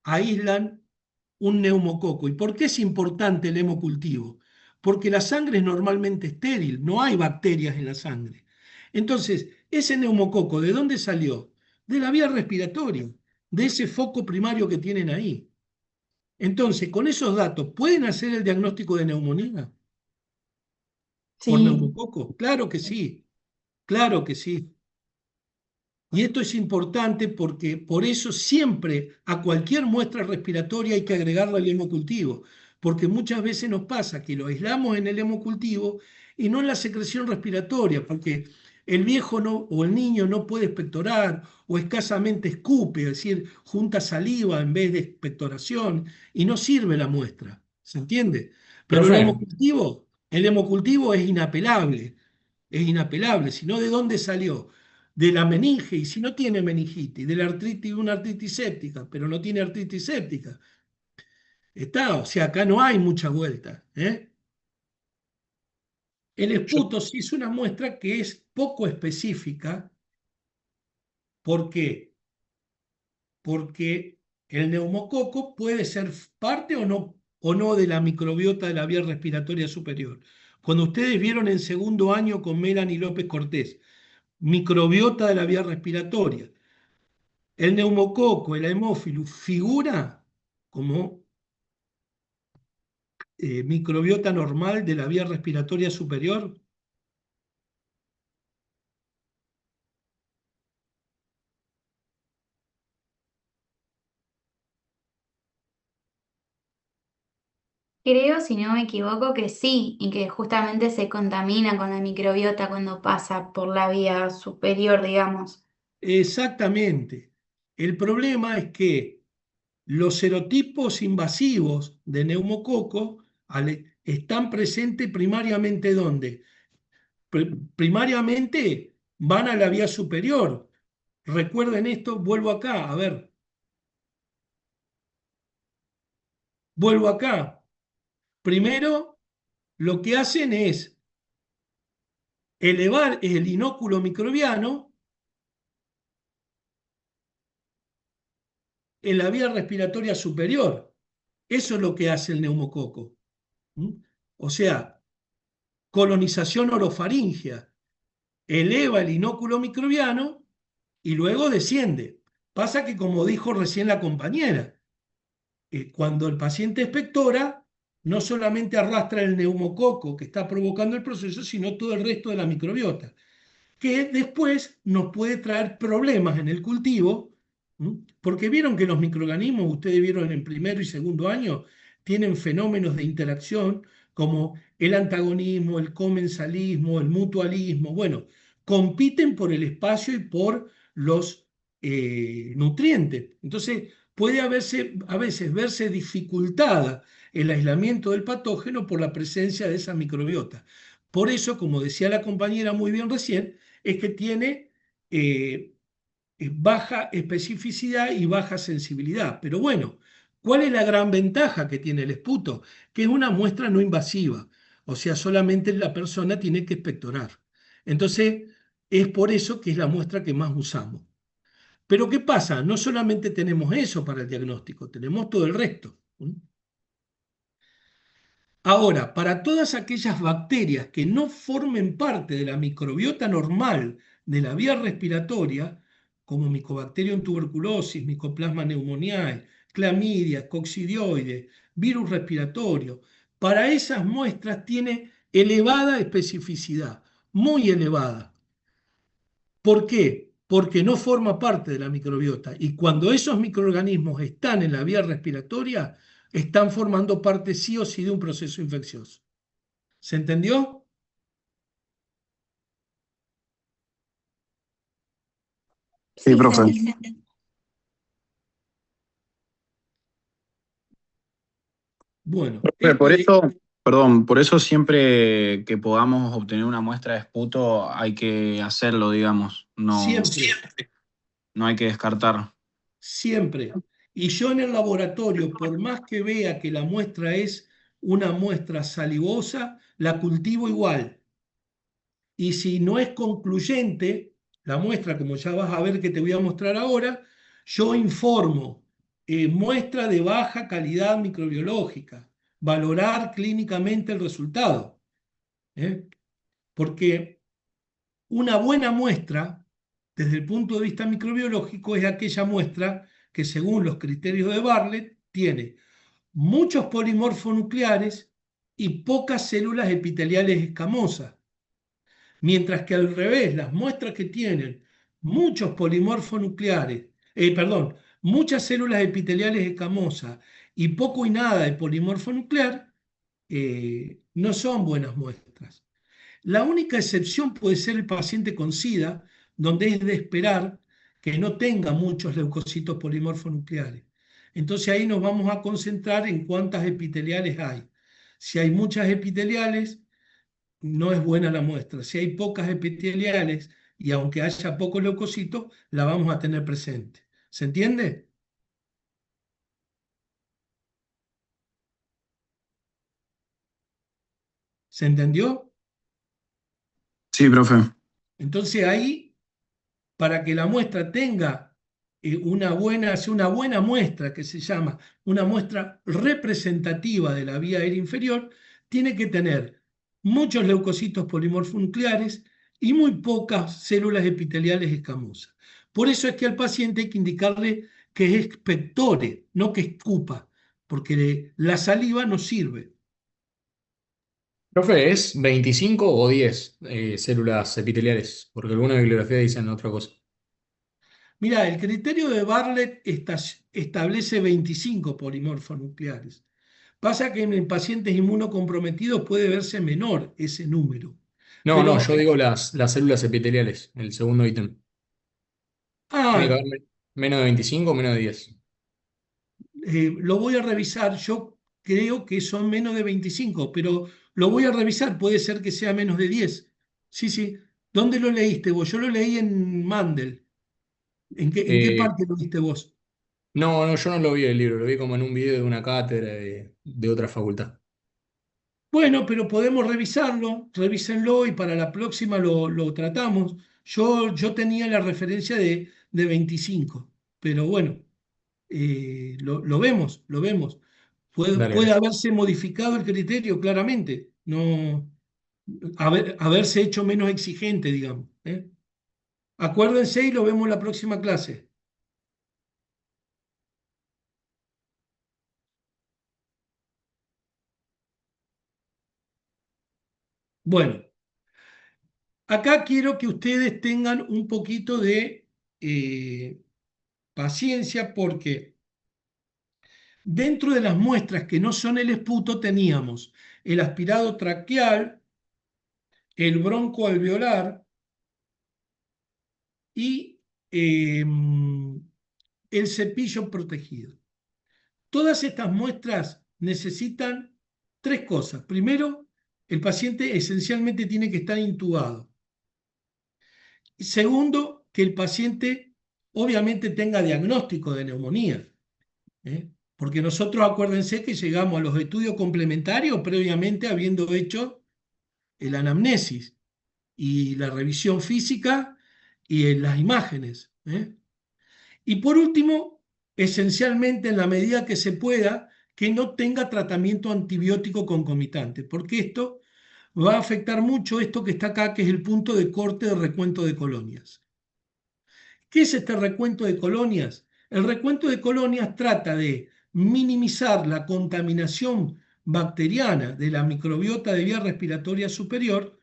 aíslan un neumococo. ¿Y por qué es importante el hemocultivo? Porque la sangre es normalmente estéril, no hay bacterias en la sangre. Entonces, ese neumococo, ¿de dónde salió? De la vía respiratoria, de ese foco primario que tienen ahí. Entonces, con esos datos, ¿pueden hacer el diagnóstico de neumonía por Sí. neumococo? Claro que sí, claro que sí. Y esto es importante porque por eso siempre a cualquier muestra respiratoria hay que agregarle el hemocultivo, porque muchas veces nos pasa que lo aislamos en el hemocultivo y no en la secreción respiratoria, porque el viejo no, o el niño no puede expectorar o escasamente escupe, es decir, junta saliva en vez de expectoración y no sirve la muestra, ¿se entiende? Pero Profe, el hemocultivo es inapelable, si no, ¿de dónde salió? De la meninge, y si no tiene meningitis, de la artritis, una artritis séptica, pero no tiene artritis séptica. Está, o sea, acá no hay mucha vuelta, ¿eh? El esputo sí es una muestra que es poco específica. ¿Por qué? Porque el neumococo puede ser parte o no de la microbiota de la vía respiratoria superior. Cuando ustedes vieron en segundo año con Melanie López Cortés, microbiota de la vía respiratoria, el neumococo, el Haemophilus, figura como microbiota normal de la vía respiratoria superior. Creo, si no me equivoco, que sí, y que justamente se contamina con la microbiota cuando pasa por la vía superior, digamos. Exactamente. El problema es que los serotipos invasivos de neumococo están presentes primariamente ¿dónde? Primariamente van a la vía superior. Recuerden esto, vuelvo acá, a ver. Vuelvo acá. Primero, lo que hacen es elevar el inóculo microbiano en la vía respiratoria superior. Eso es lo que hace el neumococo. ¿Mm? O sea, colonización orofaringea. Eleva el inóculo microbiano y luego desciende. Pasa que, como dijo recién la compañera, cuando el paciente expectora, no solamente arrastra el neumococo que está provocando el proceso, sino todo el resto de la microbiota, que después nos puede traer problemas en el cultivo, porque vieron que los microorganismos, ustedes vieron en primero y segundo año, tienen fenómenos de interacción como el antagonismo, el comensalismo, el mutualismo, bueno, compiten por el espacio y por los nutrientes. Entonces, puede a veces verse dificultada el aislamiento del patógeno por la presencia de esa microbiota. Por eso, como decía la compañera muy bien recién, es que tiene baja especificidad y baja sensibilidad. Pero bueno, ¿cuál es la gran ventaja que tiene el esputo? Que es una muestra no invasiva, o sea, solamente la persona tiene que expectorar. Entonces, es por eso que es la muestra que más usamos. Pero ¿qué pasa? No solamente tenemos eso para el diagnóstico, tenemos todo el resto. Ahora, para todas aquellas bacterias que no formen parte de la microbiota normal de la vía respiratoria, como Mycobacterium tuberculosis, Mycoplasma pneumoniae, clamidia, coccidioides, virus respiratorio, para esas muestras tiene elevada especificidad, muy elevada. ¿Por qué? Porque no forma parte de la microbiota. Y cuando esos microorganismos están en la vía respiratoria, están formando parte sí o sí de un proceso infeccioso. ¿Se entendió? Sí, profe. Bueno, Profe, por esto eso, perdón, por eso siempre que podamos obtener una muestra de esputo hay que hacerlo, digamos, siempre, no hay que descartar. siempre. Y yo en el laboratorio, por más que vea que la muestra es una muestra salivosa, la cultivo igual. Y si no es concluyente la muestra, como ya vas a ver que te voy a mostrar ahora, yo informo, muestra de baja calidad microbiológica, valorar clínicamente el resultado. Porque una buena muestra, desde el punto de vista microbiológico, es aquella muestra que, según los criterios de Bartlett, tiene muchos polimorfos nucleares y pocas células epiteliales escamosas. Mientras que al revés, las muestras que tienen muchos polimorfos nucleares, muchas células epiteliales escamosas y poco y nada de polimorfo nuclear, no son buenas muestras. La única excepción puede ser el paciente con SIDA, donde es de esperar que no tenga muchos leucocitos polimorfonucleares. Entonces ahí nos vamos a concentrar en cuántas epiteliales hay. Si hay muchas epiteliales, no es buena la muestra. Si hay pocas epiteliales y aunque haya pocos leucocitos, la vamos a tener presente. ¿Se entiende? ¿Se entendió? Sí, profe. Entonces ahí, para que la muestra tenga sea una buena muestra, que se llama una muestra representativa de la vía aérea inferior, tiene que tener muchos leucocitos polimorfonucleares y muy pocas células epiteliales escamosas. Por eso es que al paciente hay que indicarle que expectore, no que escupa, porque la saliva no sirve. Profe, ¿es 25 o 10 células epiteliales? Porque algunas bibliografías dicen otra cosa. Mira, el criterio de Bartlett establece 25 polimorfonucleares. Pasa que en pacientes inmunocomprometidos puede verse menor ese número. No, no, Pero, yo digo las células epiteliales, el segundo ítem. ¿Tiene que ah, haber menos de 25 o menos de 10? lo voy a revisar. Yo creo que son menos de 25, pero lo voy a revisar. Puede ser que sea menos de 10. Sí, sí. ¿Dónde lo leíste vos? Yo lo leí en Mandel. ¿En qué Eh, parte lo viste vos? no, no, yo no lo vi el libro, lo vi como en un video de una cátedra de otra facultad. Bueno, pero podemos revisarlo, revísenlo y para la próxima lo tratamos. Yo tenía la referencia de 25, pero bueno, lo vemos, lo vemos. Dale, Puede gracias. haberse modificado el criterio claramente, no haberse hecho menos exigente, digamos, ¿eh? Acuérdense y lo vemos en la próxima clase. Bueno, acá quiero que ustedes tengan un poquito de paciencia porque dentro de las muestras que no son el esputo teníamos el aspirado traqueal, el broncoalveolar y el cepillo protegido. Todas estas muestras necesitan tres cosas. Primero, el paciente esencialmente tiene que estar intubado. Segundo, que el paciente obviamente tenga diagnóstico de neumonía, ¿eh? Porque nosotros acuérdense que llegamos a los estudios complementarios previamente habiendo hecho el anamnesis y la revisión física y las imágenes, ¿eh? Y por último, esencialmente en la medida que se pueda, que no tenga tratamiento antibiótico concomitante, porque esto va a afectar mucho esto que está acá, que es el punto de corte de recuento de colonias. ¿Qué es este recuento de colonias? El recuento de colonias trata de minimizar la contaminación bacteriana de la microbiota de vía respiratoria superior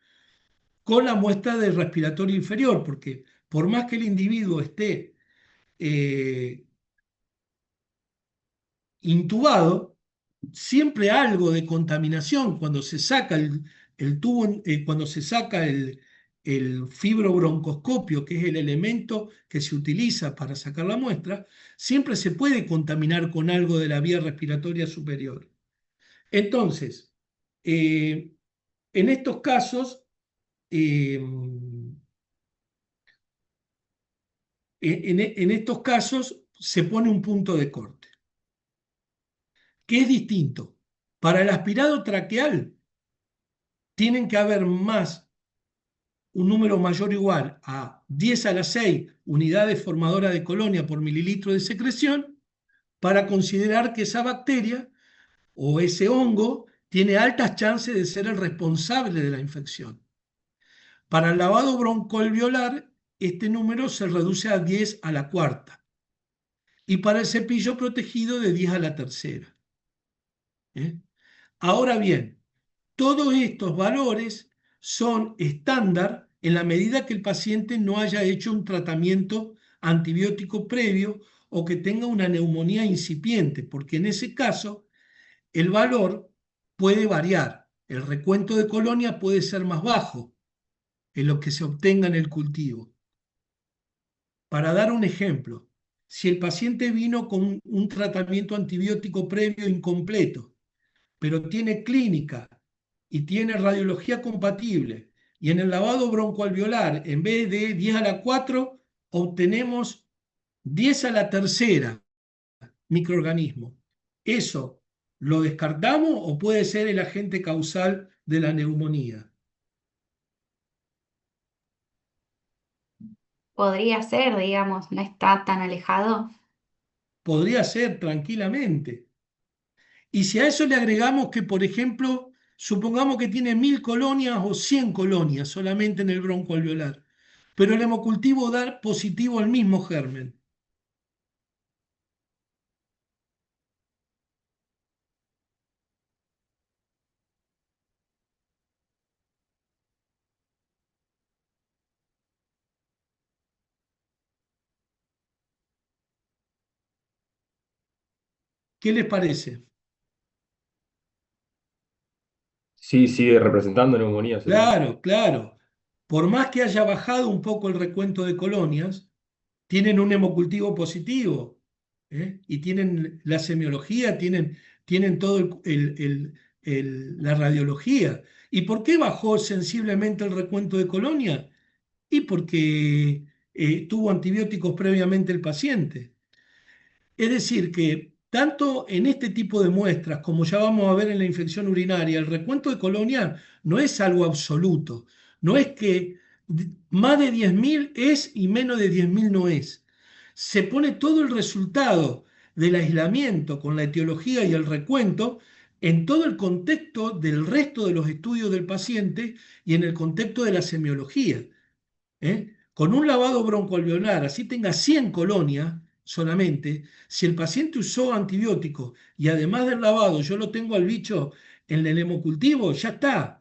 con la muestra del respiratorio inferior, porque por más que el individuo esté intubado, siempre algo de contaminación cuando se saca el tubo, cuando se saca el fibrobroncoscopio, que es el elemento que se utiliza para sacar la muestra, siempre se puede contaminar con algo de la vía respiratoria superior. Entonces, en estos casos, en estos casos se pone un punto de corte, que es distinto. Para el aspirado traqueal, tienen que haber un número mayor o igual a 10 a la 6 unidades formadoras de colonia por mililitro de secreción para considerar que esa bacteria o ese hongo tiene altas chances de ser el responsable de la infección. Para el lavado broncoalveolar, este número se reduce a 10 a la cuarta. Y para el cepillo protegido, de 10 a la tercera. ¿Eh? Ahora bien, todos estos valores son estándar en la medida que el paciente no haya hecho un tratamiento antibiótico previo o que tenga una neumonía incipiente, porque en ese caso el valor puede variar. El recuento de colonia puede ser más bajo en lo que se obtenga en el cultivo. Para dar un ejemplo, si el paciente vino con un tratamiento antibiótico previo incompleto, pero tiene clínica y tiene radiología compatible, y en el lavado broncoalveolar, en vez de 10 a la 4, obtenemos 10 a la tercera microorganismo. ¿Eso lo descartamos o puede ser el agente causal de la neumonía? Podría ser, digamos, no está tan alejado. Podría ser tranquilamente. Y si a eso le agregamos que, por ejemplo, supongamos que tiene 1000 colonias o 100 colonias solamente en el bronco alveolar, pero el hemocultivo da positivo al mismo germen. ¿Qué les parece? Sí, sigue representando neumonía, sería. Claro, claro. Por más que haya bajado un poco el recuento de colonias, tienen un hemocultivo positivo, ¿eh? Y tienen la semiología, tienen todo la radiología. ¿Y por qué bajó sensiblemente el recuento de colonia? Y porque tuvo antibióticos previamente el paciente. Es decir, que tanto en este tipo de muestras como ya vamos a ver en la infección urinaria, el recuento de colonia no es algo absoluto. No es que más de 10.000 es y menos de 10.000 no es. Se pone todo el resultado del aislamiento con la etiología y el recuento en todo el contexto del resto de los estudios del paciente y en el contexto de la semiología. Con un lavado broncoalveolar, así tenga 100 colonias solamente, si el paciente usó antibióticos y además del lavado yo lo tengo al bicho en el hemocultivo, ya está,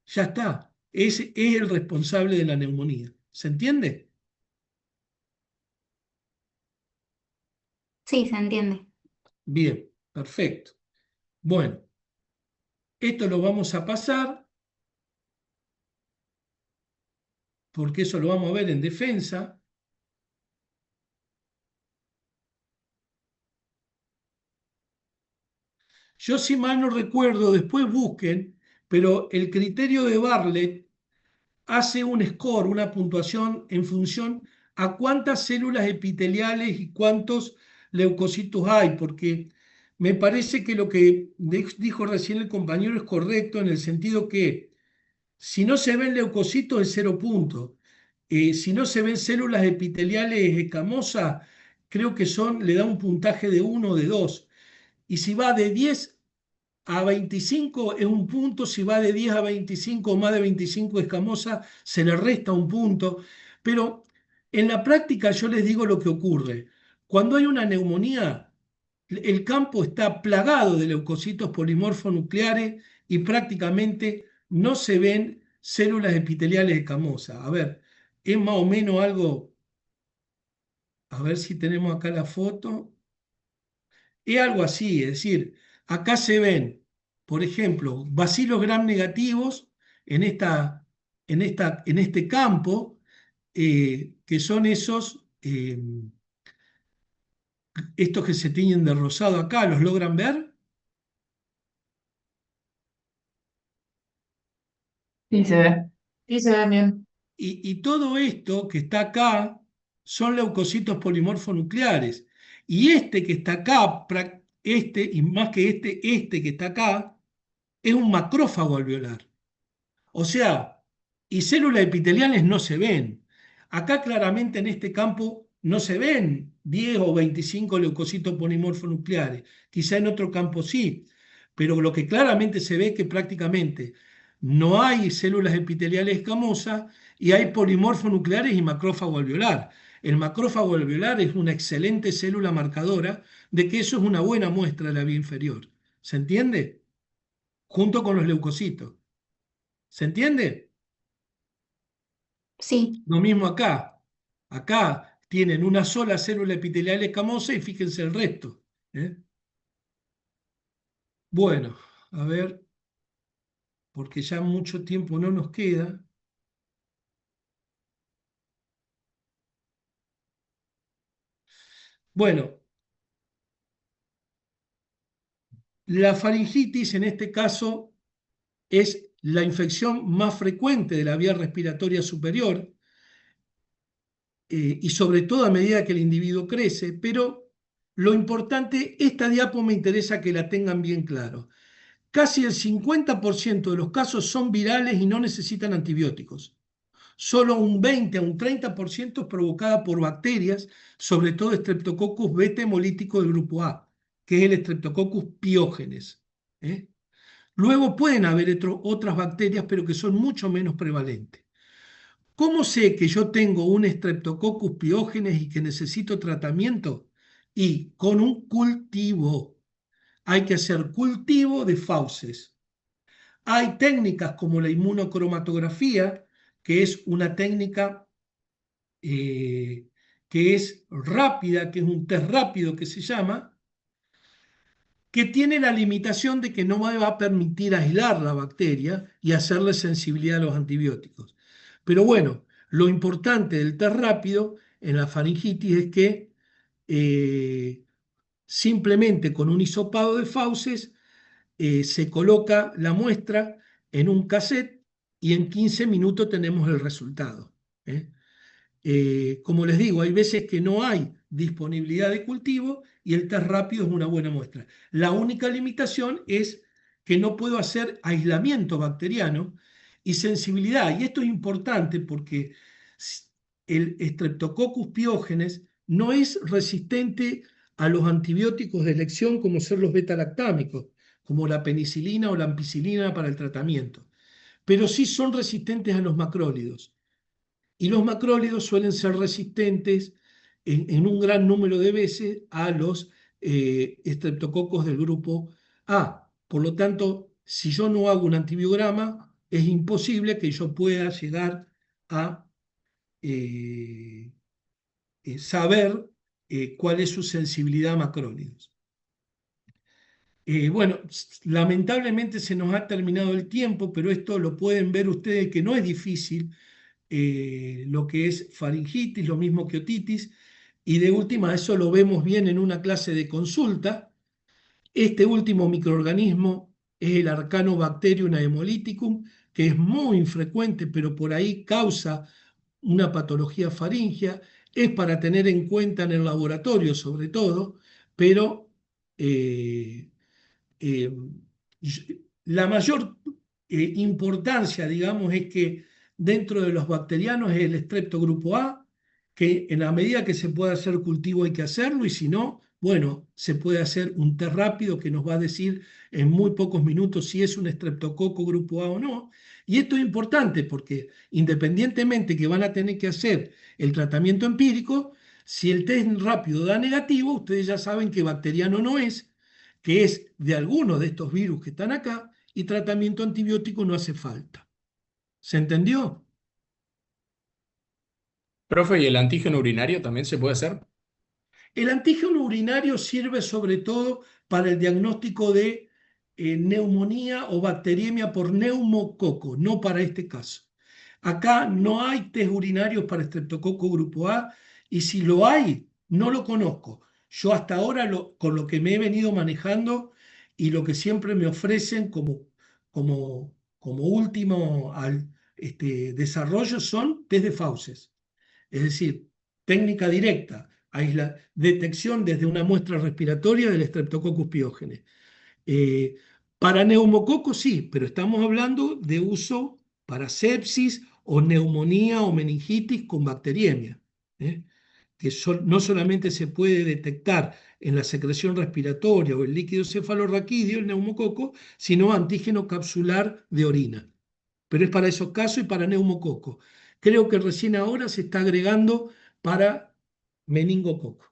ya está. Ese es el responsable de la neumonía. ¿Se entiende? Sí, se entiende. Bien, perfecto. Bueno, esto lo vamos a pasar porque eso lo vamos a ver en defensa. Yo, si mal no recuerdo, después busquen, pero el criterio de Bartlett hace un score, una puntuación en función a cuántas células epiteliales y cuántos leucocitos hay, porque me parece que lo que dijo recién el compañero es correcto en el sentido que si no se ven leucocitos es 0 puntos. Si no se ven células epiteliales escamosas, creo que le da un puntaje de 1 o de 2. Y si va de 10 a 25 es un punto, si va de 10 a 25 o más de 25 escamosa, se le resta un punto. Pero en la práctica yo les digo lo que ocurre. Cuando hay una neumonía, el campo está plagado de leucocitos polimorfos nucleares y prácticamente no se ven células epiteliales escamosas. A ver, es más o menos algo, a ver si tenemos acá la foto. Es algo así, es decir, acá se ven, por ejemplo, bacilos gram negativos en este campo, que son estos que se tiñen de rosado acá, ¿los logran ver? Sí, se ve. Sí, se ve bien. Y todo esto que está acá son leucocitos polimorfos nucleares. Y este que está acá, y más que este que está acá, es un macrófago alveolar. O sea, y células epiteliales no se ven. Acá claramente en este campo no se ven 10 o 25 leucocitos polimorfos nucleares. Quizá en otro campo sí, pero lo que claramente se ve es que prácticamente no hay células epiteliales escamosas y hay polimorfos nucleares y macrófago alveolar. El macrófago alveolar es una excelente célula marcadora de que eso es una buena muestra de la vía inferior. ¿Se entiende? Junto con los leucocitos. ¿Se entiende? Sí, Lo mismo acá. Acá tienen una sola célula epitelial escamosa y fíjense el resto. ¿Eh? Bueno, a ver, porque ya mucho tiempo no nos queda. Bueno, la faringitis en este caso es la infección más frecuente de la vía respiratoria superior y sobre todo a medida que el individuo crece, pero lo importante, esta diapo me interesa que la tengan bien claro. Casi el 50% de los casos son virales y no necesitan antibióticos. Solo un 20 a un 30% es provocada por bacterias, sobre todo Streptococcus beta hemolítico del grupo A, que es el Streptococcus piógenes. ¿Eh? Luego pueden haber otras bacterias, pero que son mucho menos prevalentes. ¿Cómo sé que yo tengo un Streptococcus piógenes y que necesito tratamiento? Y con un cultivo. Hay que hacer cultivo de fauces. Hay técnicas como la inmunocromatografía, que es una técnica que es rápida, que es un test rápido que se llama, que tiene la limitación de que no me va a permitir aislar la bacteria y hacerle sensibilidad a los antibióticos. Pero bueno, lo importante del test rápido en la faringitis es que simplemente con un hisopado de fauces se coloca la muestra en un cassette y en 15 minutos tenemos el resultado. Como les digo, hay veces que no hay disponibilidad de cultivo y el test rápido es una buena muestra. La única limitación es que no puedo hacer aislamiento bacteriano y sensibilidad. Y esto es importante porque el Streptococcus piógenes no es resistente a los antibióticos de elección como ser los beta-lactámicos, como la penicilina o la ampicilina para el tratamiento, pero sí son resistentes a los macrólidos. Y los macrólidos suelen ser resistentes en un gran número de veces a los estreptococos del grupo A. Por lo tanto, si yo no hago un antibiograma, es imposible que yo pueda llegar a saber cuál es su sensibilidad a macrólidos. Bueno, lamentablemente se nos ha terminado el tiempo, pero esto lo pueden ver ustedes que no es difícil, lo que es faringitis, lo mismo que otitis, y de última eso lo vemos bien en una clase de consulta. Este último microorganismo es el Arcanobacterium haemolyticum, que es muy infrecuente, pero por ahí causa una patología faríngea. Es para tener en cuenta en el laboratorio sobre todo, pero eh, la mayor importancia, digamos, es que dentro de los bacterianos es el Streptogrupo A, que en la medida que se pueda hacer cultivo hay que hacerlo, y si no, bueno, se puede hacer un test rápido que nos va a decir en muy pocos minutos si es un Streptococo grupo A o no. Y esto es importante porque independientemente que van a tener que hacer el tratamiento empírico, si el test rápido da negativo, ustedes ya saben que bacteriano no es, que es de algunos de estos virus que están acá, y tratamiento antibiótico no hace falta. ¿Se entendió? Profe, ¿y el antígeno urinario también se puede hacer? El antígeno urinario sirve sobre todo para el diagnóstico de neumonía o bacteriemia por neumococo, no para este caso. Acá no hay test urinarios para estreptococo grupo A, y si lo hay, no lo conozco. Yo hasta ahora, con lo que me he venido manejando y lo que siempre me ofrecen como último desarrollo, son test de fauces. Es decir, técnica directa, detección desde una muestra respiratoria del Streptococcus piógenes. Para neumococo sí, pero estamos hablando de uso para sepsis o neumonía o meningitis con bacteriemia, que no solamente se puede detectar en la secreción respiratoria o el líquido cefalorraquídeo, el neumococo, sino antígeno capsular de orina. Pero es para esos casos y para neumococo. Creo que recién ahora se está agregando para meningococo.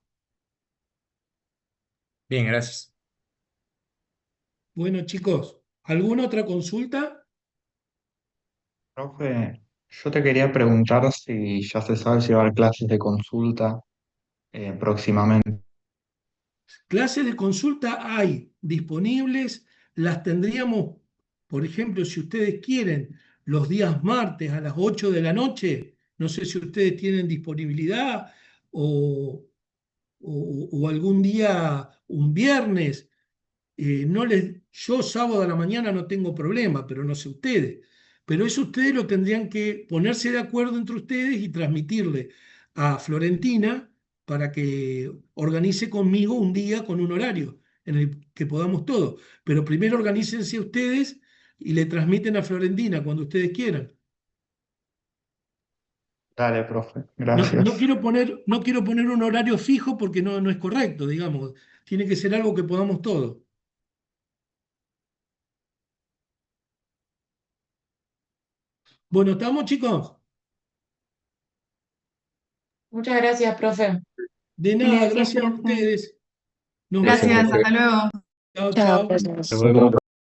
Bien, gracias. Bueno, chicos, ¿alguna otra consulta? Profe, yo te quería preguntar si ya se sabe si va a haber clases de consulta próximamente. Clases de consulta hay disponibles, las tendríamos, por ejemplo, si ustedes quieren, los días martes a las 8 de la noche, no sé si ustedes tienen disponibilidad o algún día, un viernes. Yo sábado a la mañana no tengo problema, pero no sé ustedes. Pero eso ustedes lo tendrían que ponerse de acuerdo entre ustedes y transmitirle a Florentina para que organice conmigo un día con un horario en el que podamos todos. Pero primero organícense ustedes y le transmiten a Florentina cuando ustedes quieran. Dale, profe, No, gracias. no quiero poner un horario fijo porque no es correcto, digamos. Tiene que ser algo que podamos todos. Bueno, ¿estamos, chicos? Muchas gracias, profe. De nada, Gracias, gracias a profe. ustedes. Nos Gracias, vemos. Gracias, profe. hasta luego. Chao, Chao, chao. gracias. Nos vemos.